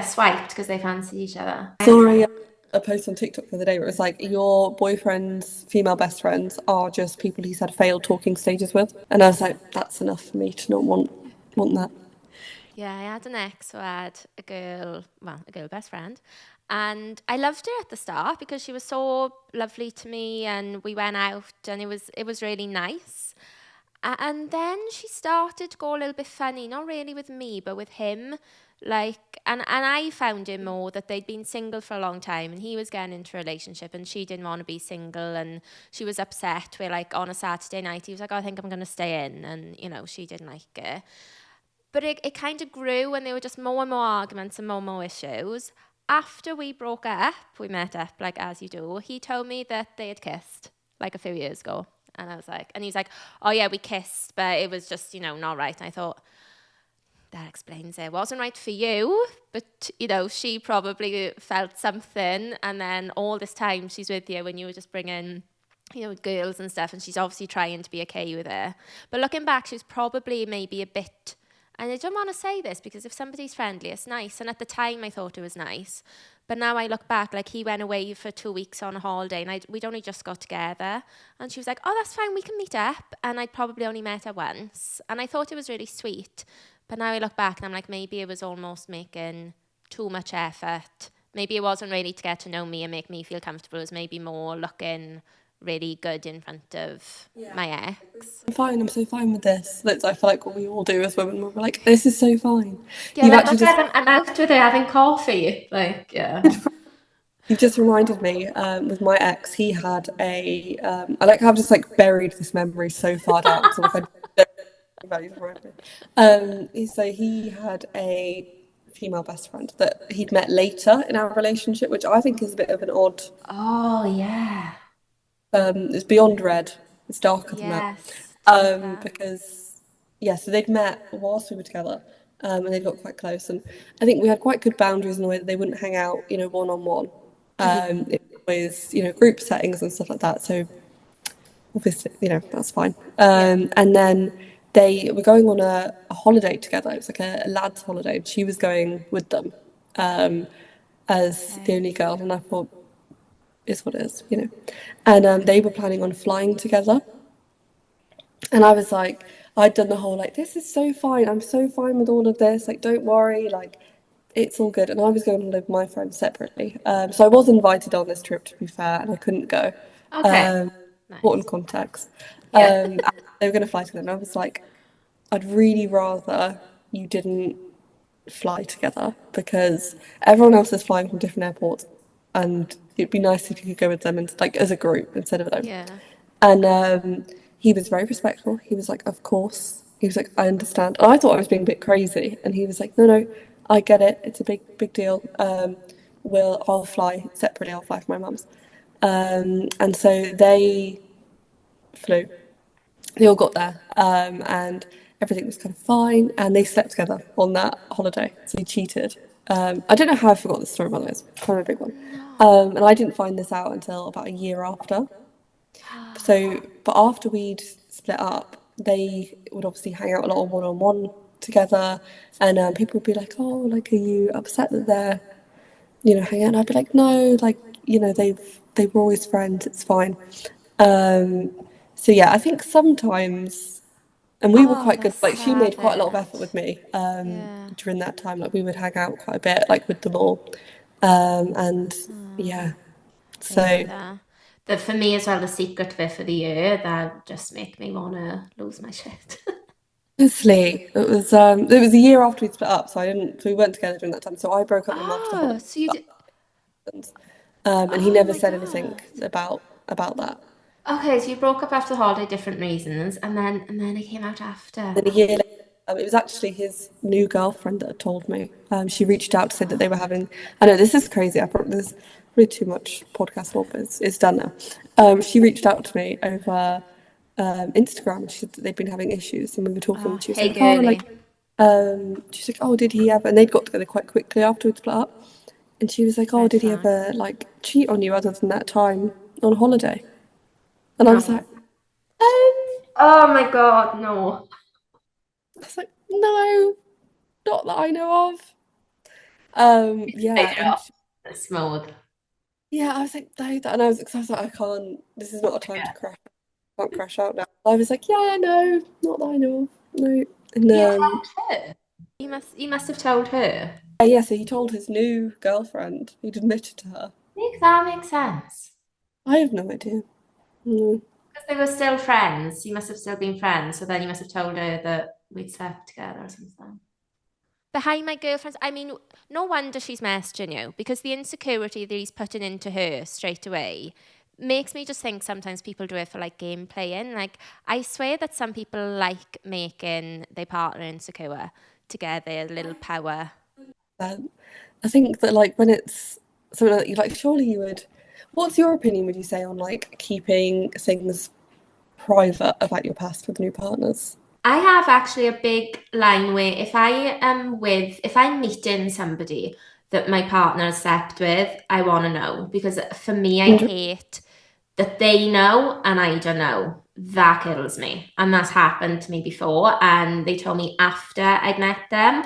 swiped because they fancied each other. Saw a post on TikTok the other day where it was like your boyfriend's female best friends are just people he's had failed talking stages with, and I was like, that's enough for me to not want that. Yeah, I had an ex who had a girl best friend, and I loved her at the start because she was so lovely to me, and we went out, and it was really nice. And then she started to go a little bit funny, not really with me, but with him. Like, and I found him more that they'd been single for a long time, and he was getting into a relationship, and she didn't want to be single, and she was upset. Where like on a Saturday night, he was like, "Oh, I think I'm going to stay in," and she didn't like it. But it kind of grew, and there were just more and more arguments and more issues. After we broke up, we met up, like as you do, he told me that they had kissed like a few years ago. And I was like, and he's like, oh yeah, we kissed, but it was just, not right. And I thought, that explains it. It wasn't right for you, but, she probably felt something. And then all this time she's with you when you were just bringing, girls and stuff. And she's obviously trying to be okay with it. But looking back, she was probably maybe a bit. And I don't want to say this because if somebody's friendly, it's nice. And at the time, I thought it was nice. But now I look back, like he went away for 2 weeks on a holiday and we'd only just got together. And she was like, oh, that's fine, we can meet up. And I'd probably only met her once. And I thought it was really sweet. But now I look back and I'm like, maybe it was almost making too much effort. Maybe it wasn't really to get to know me and make me feel comfortable. It was maybe more looking really good in front of my ex. I'm so fine with this. That's I feel like what we all do as women. We're like, this is so fine. Yeah, You've like actually look just at them. I'm out with her having coffee. Like, yeah. you've just reminded me with my ex. He had a I like have just like buried this memory so far down because like I values forever. So he had a female best friend that he'd met later in our relationship, which I think is a bit of an odd. Oh, yeah. It's beyond red. It's darker than that. Yes. Tell me that. Because yeah, so they'd met whilst we were together, and they got quite close. And I think we had quite good boundaries in the way that they wouldn't hang out, one on one. It was group settings and stuff like that. So obviously, that's fine. Yeah. And then they were going on a holiday together. It was like a lads' holiday. And she was going with them as the Okay. only girl, and I thought, is what it is. And they were planning on flying together. And I was like, I'd done the whole like, this is so fine. I'm so fine with all of this. Like, don't worry. Like, it's all good. And I was going to live with my friends separately. So I was invited on this trip, to be fair, and I couldn't go. Okay. Um, Nice. Important context. Yeah. And they were going to fly together. And I was like, I'd really rather you didn't fly together because everyone else is flying from different airports. And it'd be nice if you could go with them and like as a group instead of them. Yeah. And he was very respectful. He was like, of course. He was like, I understand. And I thought I was being a bit crazy. And he was like, no, no, I get it. It's a big deal. I'll fly separately. I'll fly for my mum's. And so they flew. They all got there, and everything was kind of fine. And they slept together on that holiday. So he cheated. I don't know how I forgot this story, by the way. It's kind of a big one. No. And I didn't find this out until about a year after. So, but after we'd split up, they would obviously hang out a lot of one-on-one together, and people would be like, "Oh, like, are you upset that they're, hanging out?" And I'd be like, "No, like, they were always friends. It's fine." Um, so yeah, I think sometimes, and we were Oh, quite good. that's Like, she made quite a lot of savage. effort with me Yeah. during that time. Like, we would hang out quite a bit, like with them all, and yeah. I hear So that. For me as well, the secret bit for the year that just make me wanna lose my shit. honestly, it was a year after we split up, so we weren't together during that time. So I broke up with him after Oh, holiday, so you did. and he Oh never my said anything God. about that. Okay, so you broke up after the holiday, different reasons, and then it came out after. Then a year later, it was actually his new girlfriend that had told me. She reached out to say that they were having. I know this is crazy. I probably There's really too much podcast lore, but it's done now. She reached out to me over Instagram, and she said that they'd been having issues, and we were talking. Oh, And she was hey like, "Oh, like, girly. she's like, oh, did he ever?" And they'd got together quite quickly after we'd split up. And she was like, "Oh, Red did he flag. ever like cheat on you other than that time on holiday?" And I was No. like, um, Oh my God, no. no, not that I know of. Take Yeah, it and off. It's smooth. yeah, I was like, no, and I was, cause I was like, I can't. This is not a time to crash. I can't crash out now. I was like, yeah, no, not that I know of. No, and You told her. You must have told her. yeah, so he told his new girlfriend. He'd admitted to her. That makes sense. I have no idea. No. Because they were still friends. You must have still been friends. So then you must have told her that we'd slept together or something. Behind my girlfriend's, I mean, no wonder she's messaging you because the insecurity that he's putting into her straight away makes me just think sometimes people do it for like game playing. Like, I swear that some people like making their partner insecure to get their little power. I think that like when it's something that you like, surely you would. What's your opinion, would you say, on like keeping things private about your past with new partners? I have actually a big line where if I'm meeting somebody that my partner has slept with, I want to know because for me, I hate that they know and I don't know. That kills me. And that's happened to me before. And they told me after I'd met them.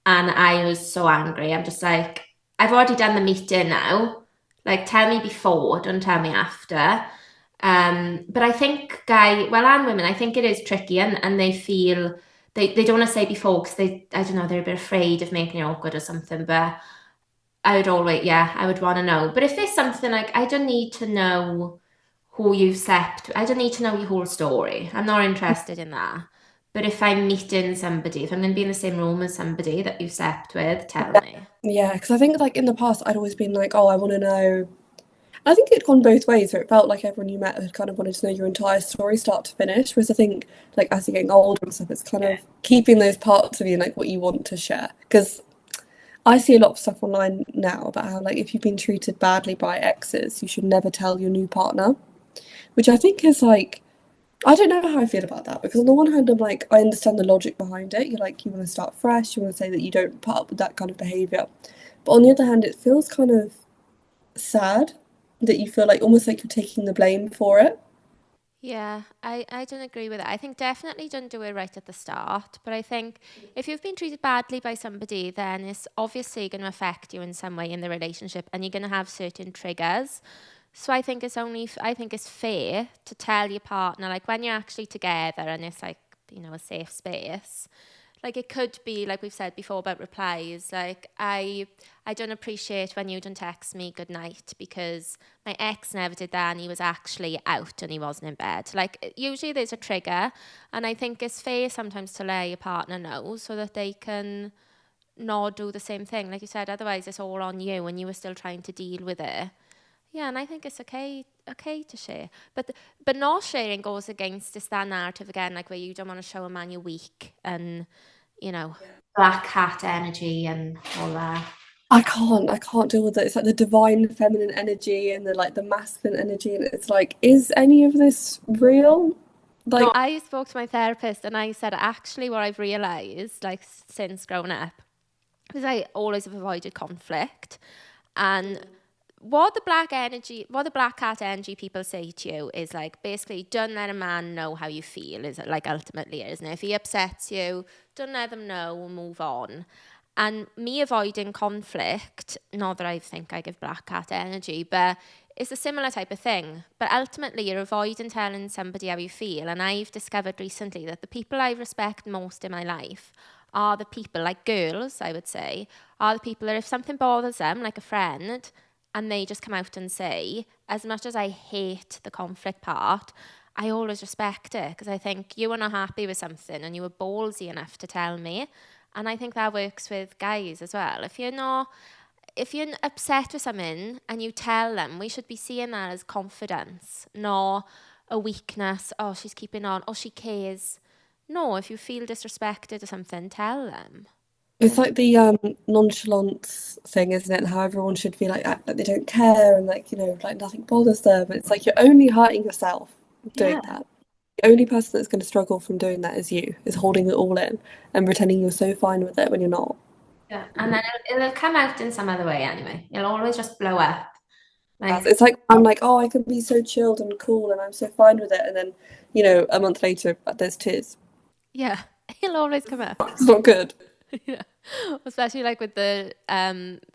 And I was so angry. I'm just like, I've already done the meeting now. Like, tell me before, don't tell me after. But I think, well, and women, I think it is tricky and they feel they don't want to say before because I don't know, they're a bit afraid of making it awkward or something. But I would want to know. But if there's something like, I don't need to know who you've slept. I don't need to know your whole story. I'm not interested in that. But if I'm meeting somebody, if I'm going to be in the same room as somebody that you've slept with, tell me. Yeah, because I think like in the past I'd always been like, oh, I want to know. I think it'd gone both ways, where it felt like everyone you met had kind of wanted to know your entire story, start to finish. Whereas I think like as you're getting older and stuff, it's kind of keeping those parts of you, like what you want to share. Because I see a lot of stuff online now about how like if you've been treated badly by exes, you should never tell your new partner, which I think is like, I don't know how I feel about that, because on the one hand I'm like, I understand the logic behind it. You're like, you want to start fresh, you want to say that you don't put up with that kind of behaviour. But on the other hand, it feels kind of sad that you feel like almost like you're taking the blame for it. Yeah, I don't agree with it. I think definitely don't do it right at the start. But I think if you've been treated badly by somebody, then it's obviously going to affect you in some way in the relationship and you're going to have certain triggers. So I think it's fair to tell your partner, like when you're actually together and it's like, a safe space. Like it could be, like we've said before about replies, like I don't appreciate when you don't text me good night because my ex never did that and he was actually out and he wasn't in bed. Like usually there's a trigger and I think it's fair sometimes to let your partner know so that they can not do the same thing. Like you said, otherwise it's all on you and you were still trying to deal with it. Yeah, and I think it's okay. okay to share. But not sharing goes against this that narrative again, like where you don't want to show a man you're weak and, you know, black cat energy and all that. I can't deal with it. It's like the divine feminine energy and the like the masculine energy, and it's like, is any of this real? No, Like, I spoke to my therapist and I said actually what I've realized, like since growing up, is I always have avoided conflict. And what the black cat energy people say to you is like basically don't let a man know how you feel, is it like ultimately, isn't it? If he upsets you, don't let them know and move on. And me avoiding conflict, not that I think I give black cat energy, but it's a similar type of thing. But ultimately, you're avoiding telling somebody how you feel. And I've discovered recently that the people I respect most in my life are the people, like girls, I would say, are the people that if something bothers them, like a friend, and they just come out and say, as much as I hate the conflict part, I always respect it because I think you are not happy with something and you were ballsy enough to tell me. And I think that works with guys as well. If you're upset with something and you tell them, we should be seeing that as confidence, not a weakness. Oh, she's keeping on. Oh, she cares. No, if you feel disrespected or something, tell them. it's like the nonchalance thing, isn't it? And how everyone should feel like act like they don't care and like, like nothing bothers them. It's like you're only hurting yourself doing Yeah. that. The only person that's going to struggle from doing that is you, is holding it all in and pretending you're so fine with it when you're not. Yeah. And then it'll come out in some other way anyway. It'll always just blow up. Like, It's like I'm like, oh, I can be so chilled and cool and I'm so fine with it, and then, a month later there's tears. yeah, it'll always come up. It's not good. Yeah. Especially like with the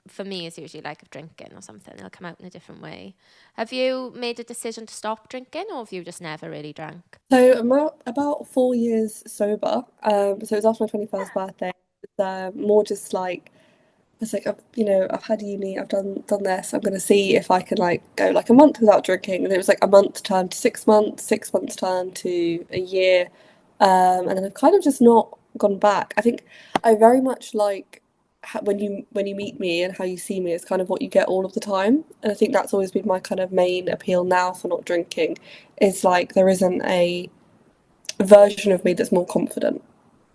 for me it's usually like drinking or something. It'll come out in a different way. Have you made a decision to stop drinking or have you just never really drank? So I'm about 4 years sober. So it was after my 21st birthday. It's more just like it's like I've had uni, I've done this. I'm gonna see if I can like go like a month without drinking, and it was like a month turned to 6 months, 6 months turned to a year, and then I've kind of just not gone back. I think I very much like when you meet me and how you see me is kind of what you get all of the time, and I think that's always been my kind of main appeal now for not drinking, is like there isn't a version of me that's more confident.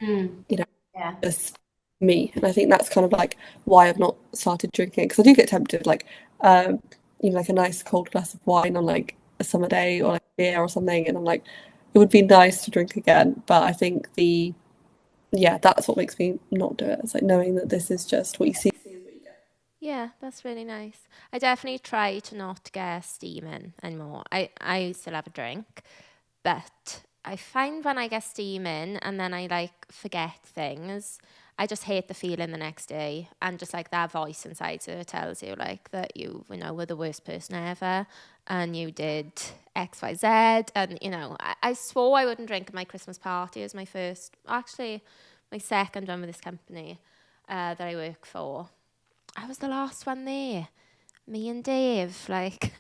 Mm. You know, Yeah. just me. And I think that's kind of like why I've not started drinking because I do get tempted, like like a nice cold glass of wine on like a summer day or like beer or something, and I'm like, it would be nice to drink again. But I think that's what makes me not do it. It's like knowing that this is just what you see. Yeah, that's really nice. I definitely try to not get steaming anymore. I still have a drink, but I find when I get steaming and then I like forget things, I just hate the feeling the next day. And just like that voice inside you tells you like that were the worst person ever and you did X, Y, Z. And, I swore I wouldn't drink at my Christmas party as actually my second one with this company that I work for. I was the last one there. Me and Dave, like,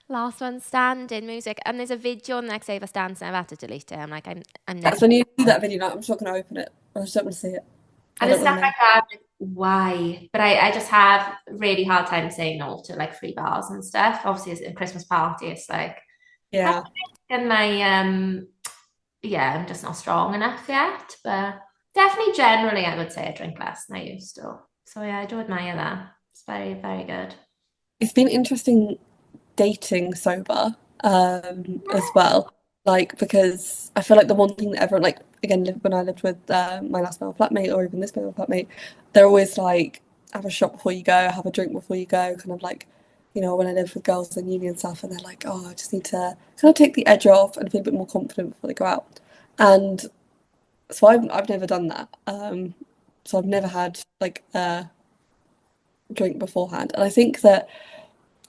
last one standing, music. And there's a video the next day of us dancing. I've had to delete it. I'm like, I'm never. That's when you see that video, like, I'm just not going to open it. I just don't want to see it. I And don't it's want stuff to know. like that, like, why? But I just have really hard time saying no to like free bars and stuff. Obviously, it's a Christmas party. It's like, have Yeah. a drink. And yeah, I'm just not strong enough yet. But definitely, generally, I would say I drink less than I used to. So yeah, I do admire that. It's very, very good. It's been interesting dating sober as well. Like, because I feel like the one thing that everyone, like, again, when I lived with my last male flatmate or even this male flatmate, they're always like, have a shot before you go, have a drink before you go, kind of like, when I lived with girls in uni and stuff, and they're like, oh, I just need to kind of take the edge off and feel a bit more confident before they go out. And so I've never done that. So I've never had like a drink beforehand. And I think that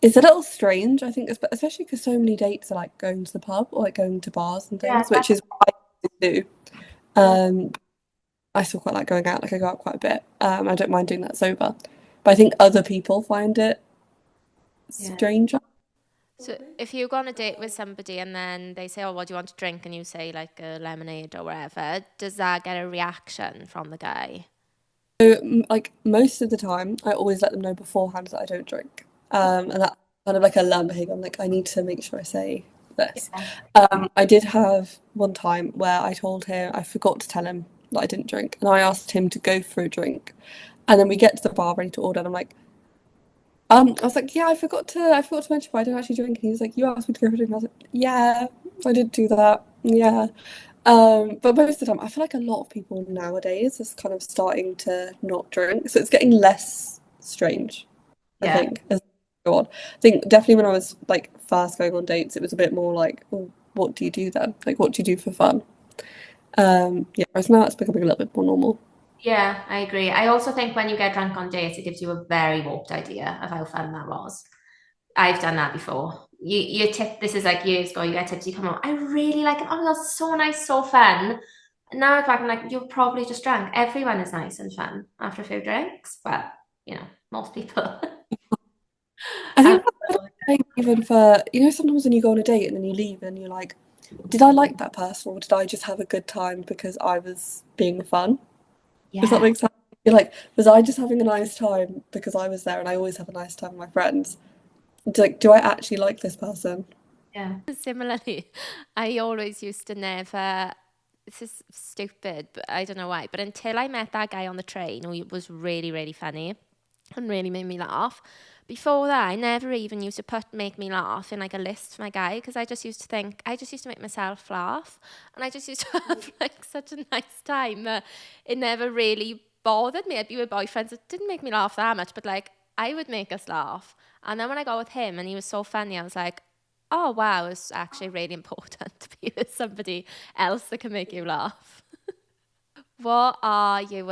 it's a little strange, I think, especially because so many dates are like going to the pub or like going to bars and Yeah, things, which is what I do. Um, I still quite like going out, like I go out quite a bit. I don't mind doing that sober, but I think other people find it yeah. stranger. So if you go on a date with somebody and then they say, "Oh, what do you want to drink?" and you say like a lemonade or whatever, does that get a reaction from the guy? Like most of the time, I always let them know beforehand that I don't drink, and that's kind of like a learned behavior. I'm like, I need to make sure I say this. Yeah. I did have one time where I told him, I forgot to tell him that I didn't drink, and I asked him to go for a drink. And then we get to the bar ready to order, and I'm like, I was like, yeah, I forgot to mention, but I don't actually drink. And he was like, you asked me to go for a drink. And I was like, yeah, I did do that. Yeah. But most of the time, I feel like a lot of people nowadays is kind of starting to not drink, so it's getting less strange, I Yeah. think, as we go on. I think definitely when I was like first going on dates, it was a bit more like, well, what do you do then? Like, what do you do for fun? Yeah, whereas now it's becoming a little bit more normal. Yeah, I agree. I also think when you get drunk on dates, it gives you a very warped idea of how fun that was. I've done that before. You tip, this is like years ago, you get tips, you come home, I really like it. Oh my God, so nice, so fun. And now I look back, I'm like, you're probably just drunk. Everyone is nice and fun after a few drinks, but most people. I Um, think that's the same even for, sometimes when you go on a date and then you leave and you're like, did I like that person or did I just have a good time because I was being fun? Does that yeah, make sense? You're like, was I just having a nice time because I was there and I always have a nice time with my friends? Like, do I actually like this person? yeah, Similarly, I always used to never, this is stupid, but I don't know why, but until I met that guy on the train who was really, really funny and really made me laugh, before that, I never even used to put make me laugh in like a list for my guy because I just used to make myself laugh and I just used to have like such a nice time that it never really bothered me. I'd be with boyfriends, it didn't make me laugh that much, but like I would make us laugh. And then when I got with him and he was so funny, I was like, oh wow, it's actually really important to be with somebody else that can make you laugh. What are your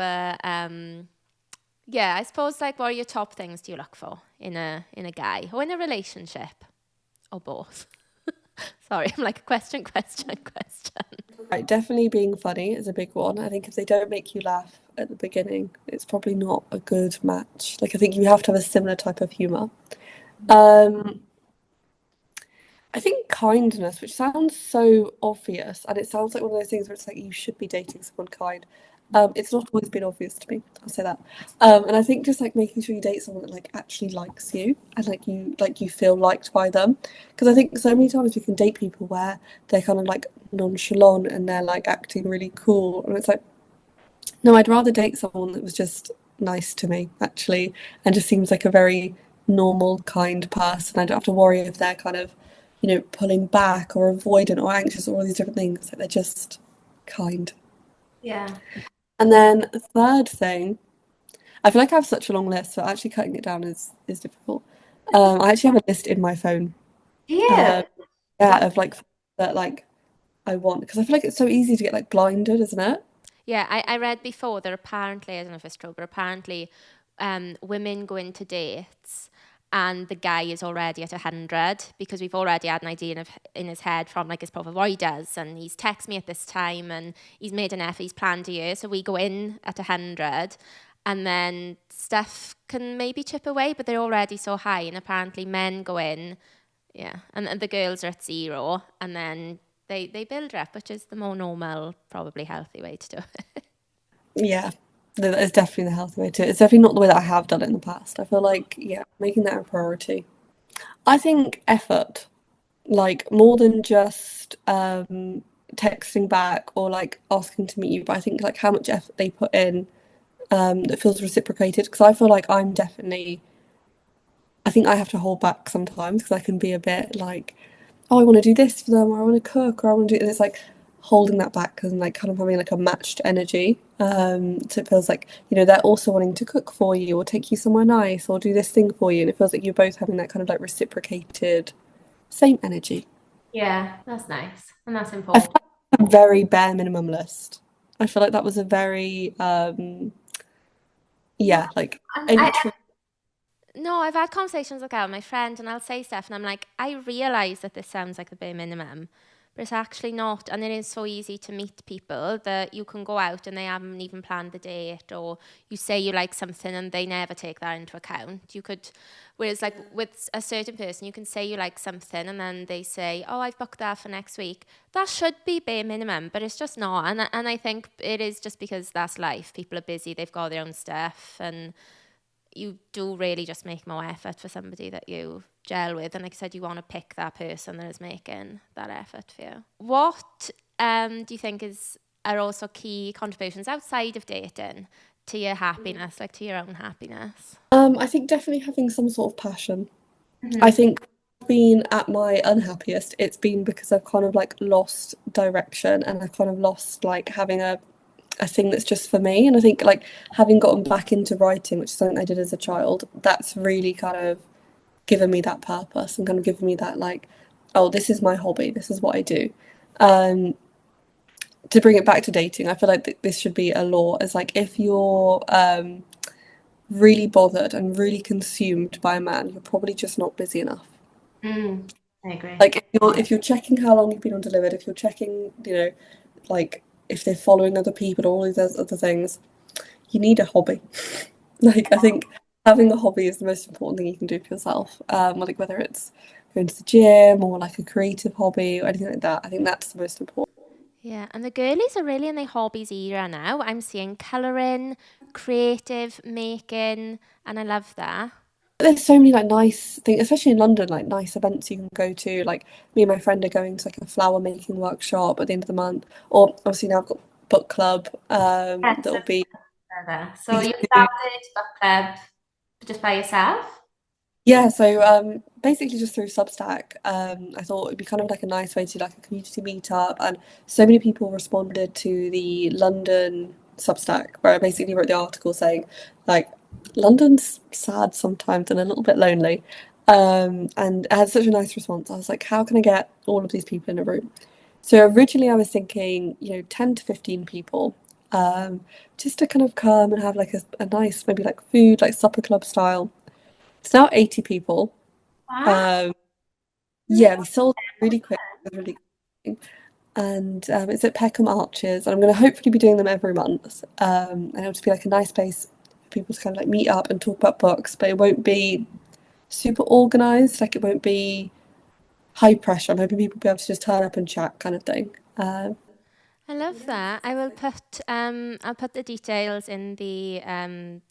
yeah, I suppose like what are your top things do you look for in a guy or in a relationship or both? Sorry, I'm like question, question, question. Right, definitely being funny is a big one. I think if they don't make you laugh at the beginning, it's probably not a good match. Like, I think you have to have a similar type of humor. Um, I think kindness, which sounds so obvious, and it sounds like one of those things where it's like you should be dating someone kind. It's not always been obvious to me. I'll say that. And I think just like making sure you date someone that like actually likes you and like you feel liked by them, because I think so many times we can date people where they're kind of like nonchalant and they're like acting really cool, and it's like no, I'd rather date someone that was just nice to me actually, and just seems like a very normal, kind person. I don't have to worry if they're kind of pulling back or avoidant or anxious or all these different things. Like they're just kind. yeah. And then the third thing, I feel like I have such a long list, so actually cutting it down is difficult. I actually have a list in my phone, Yeah. uh, yeah, of like that like I want because I feel like it's so easy to get like blinded, isn't it? Yeah, I read before that apparently, I don't know if it's true, but apparently women go into dates and the guy is already at 100 because we've already had an idea in his head from like his profile what he does and he's texted me at this time and he's made an effort, he's planned a year. So we go in at 100 and then stuff can maybe chip away, but they're already so high. And apparently men go in, yeah, and the girls are at 0 and then they build her up, which is the more normal, probably healthy way to do it. Yeah, that is definitely the healthy way to. It's definitely not the way that I have done it in the past. I feel like, yeah, making that a priority. I think effort, like more than just texting back or like asking to meet you, but I think like how much effort they put in that feels reciprocated. Because I feel like I think I have to hold back sometimes because I can be a bit like, oh, I want to do this for them, or I want to cook, or I want to do. And it's like holding that back and like kind of having like a matched energy. So it feels like they're also wanting to cook for you, or take you somewhere nice, or do this thing for you, and it feels like you're both having that kind of like reciprocated same energy. Yeah, that's nice. And that's I feel important. like that's a very bare minimum list. I feel like that was a very Yeah. yeah, like And entry. No, I've had conversations like that with my friend, and I'll say stuff, and I'm like, I realise that this sounds like the bare minimum, but it's actually not. And it is so easy to meet people that you can go out and they haven't even planned the date, or you say you like something and they never take that into account. You could, whereas like with a certain person, you can say you like something, and then they say, oh, I've booked that for next week. That should be bare minimum, but it's just not. And I think it is just because that's life. People are busy, they've got their own stuff, and you do really just make more effort for somebody that you gel with. And like I said, you want to pick that person that is making that effort for you. What do you think are also key contributions outside of dating to your happiness, like to your own happiness? I think definitely having some sort of passion. I think being at my unhappiest, it's been because I've kind of like lost direction, and I've kind of lost like having a thing that's just for me. And I think like having gotten back into writing, which is something I did as a child, that's really kind of given me that purpose and kind of given me that like, oh, this is my hobby, this is what I do. To bring it back to dating, I feel like this should be a law. It's like if you're really bothered and really consumed by a man, you're probably just not busy enough. I agree. Like if you're checking how long you've been undelivered, if you're checking, like if they're following other people or all these other things, you need a hobby. Like I think having a hobby is the most important thing you can do for yourself. Like whether it's going to the gym or like a creative hobby or anything like that, I think that's the most important. Yeah, and the girlies are really in their hobbies era now. I'm seeing colouring, creative making, and I love that. There's so many like nice things, especially in London, like nice events you can go to. Like me and my friend are going to like a flower making workshop at the end of the month. Or obviously now I've got book club. That'll be. So you started book club just by yourself? Yeah, so basically just through Substack, I thought it'd be kind of like a nice way to like a community meetup, and so many people responded to the London Substack where I basically wrote the article saying like London's sad sometimes and a little bit lonely, and I had such a nice response. I was like, how can I get all of these people in a room? So originally I was thinking, 10 to 15 people, just to kind of come and have like a nice maybe like food like supper club style. It's now 80 people. Wow. Yeah, we sold it really quick. It was really quick. And it's at Peckham Arches, and I'm going to hopefully be doing them every month. And it'll just be like a nice place for people to kind of like meet up and talk about books, but it won't be super organized. Like it won't be high pressure. I'm hoping people will be able to just turn up and chat kind of thing. I love that. I will put I'll put the details in the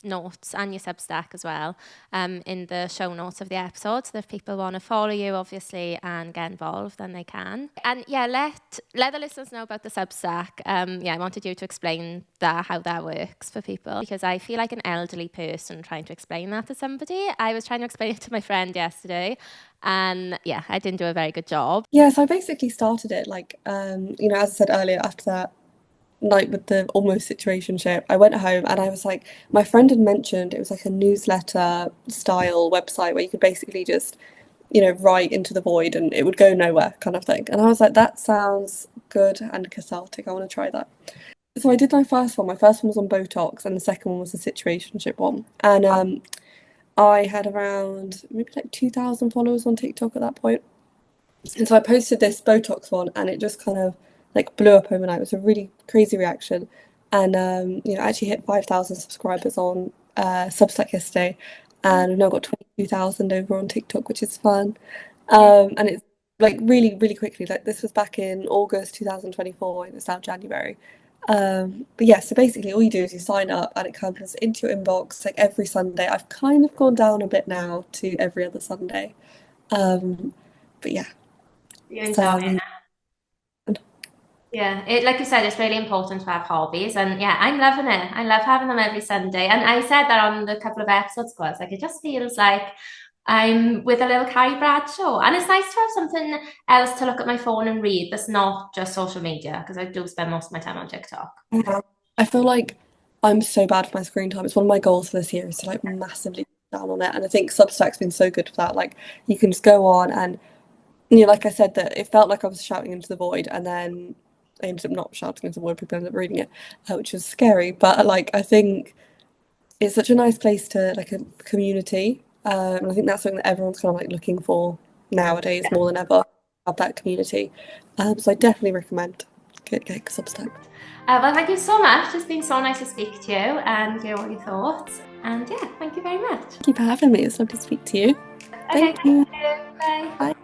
notes and your Substack as well, in the show notes of the episode. So if people want to follow you, obviously, and get involved, then they can. And yeah, let the listeners know about the Substack. I wanted you to explain how that works for people, because I feel like an elderly person trying to explain that to somebody. I was trying to explain it to my friend yesterday, and yeah, I didn't do a very good job. Yeah, so I basically started it like, as I said earlier, after that night with the almost situationship, I went home and I was like, my friend had mentioned it was like a newsletter style website where you could basically just, write into the void and it would go nowhere kind of thing. And I was like, that sounds good and cathartic. I want to try that. So I did my first one. My first one was on Botox and the second one was the situationship one. And I had around maybe like 2,000 followers on TikTok at that point. And so I posted this Botox one and it just kind of like blew up overnight. It was a really crazy reaction. And, I actually hit 5,000 subscribers on Substack yesterday. And we've now got 22,000 over on TikTok, which is fun. And it's like really, really quickly. Like this was back in August 2024. It's now January. But yeah, so basically all you do is you sign up and it comes into your inbox like every Sunday. I've kind of gone down a bit now to every other Sunday. But yeah. You enjoy it? Yeah, like you said, it's really important to have hobbies, and yeah, I'm loving it. I love having them every Sunday, and I said that on the couple of episodes ago. It's like it just feels like I'm with a little Carrie Bradshaw, and it's nice to have something else to look at my phone and read that's not just social media, because I do spend most of my time on TikTok. Yeah. I feel like I'm so bad for my screen time. It's one of my goals for this year is to like massively cut down on it. And I think Substack's been so good for that. Like you can just go on and like I said, that it felt like I was shouting into the void, and then I ended up not shouting into the void. People ended up reading it, which was scary. But like I think it's such a nice place to like a community, and I think that's something that everyone's kind of like looking for nowadays more than ever. Have that community, so I definitely recommend get Substack. Well, thank you so much. It's been so nice to speak to you and hear all your thoughts. And yeah, thank you very much. Thank you for having me. It's lovely to speak to you. Okay, Thank you. Bye. Bye.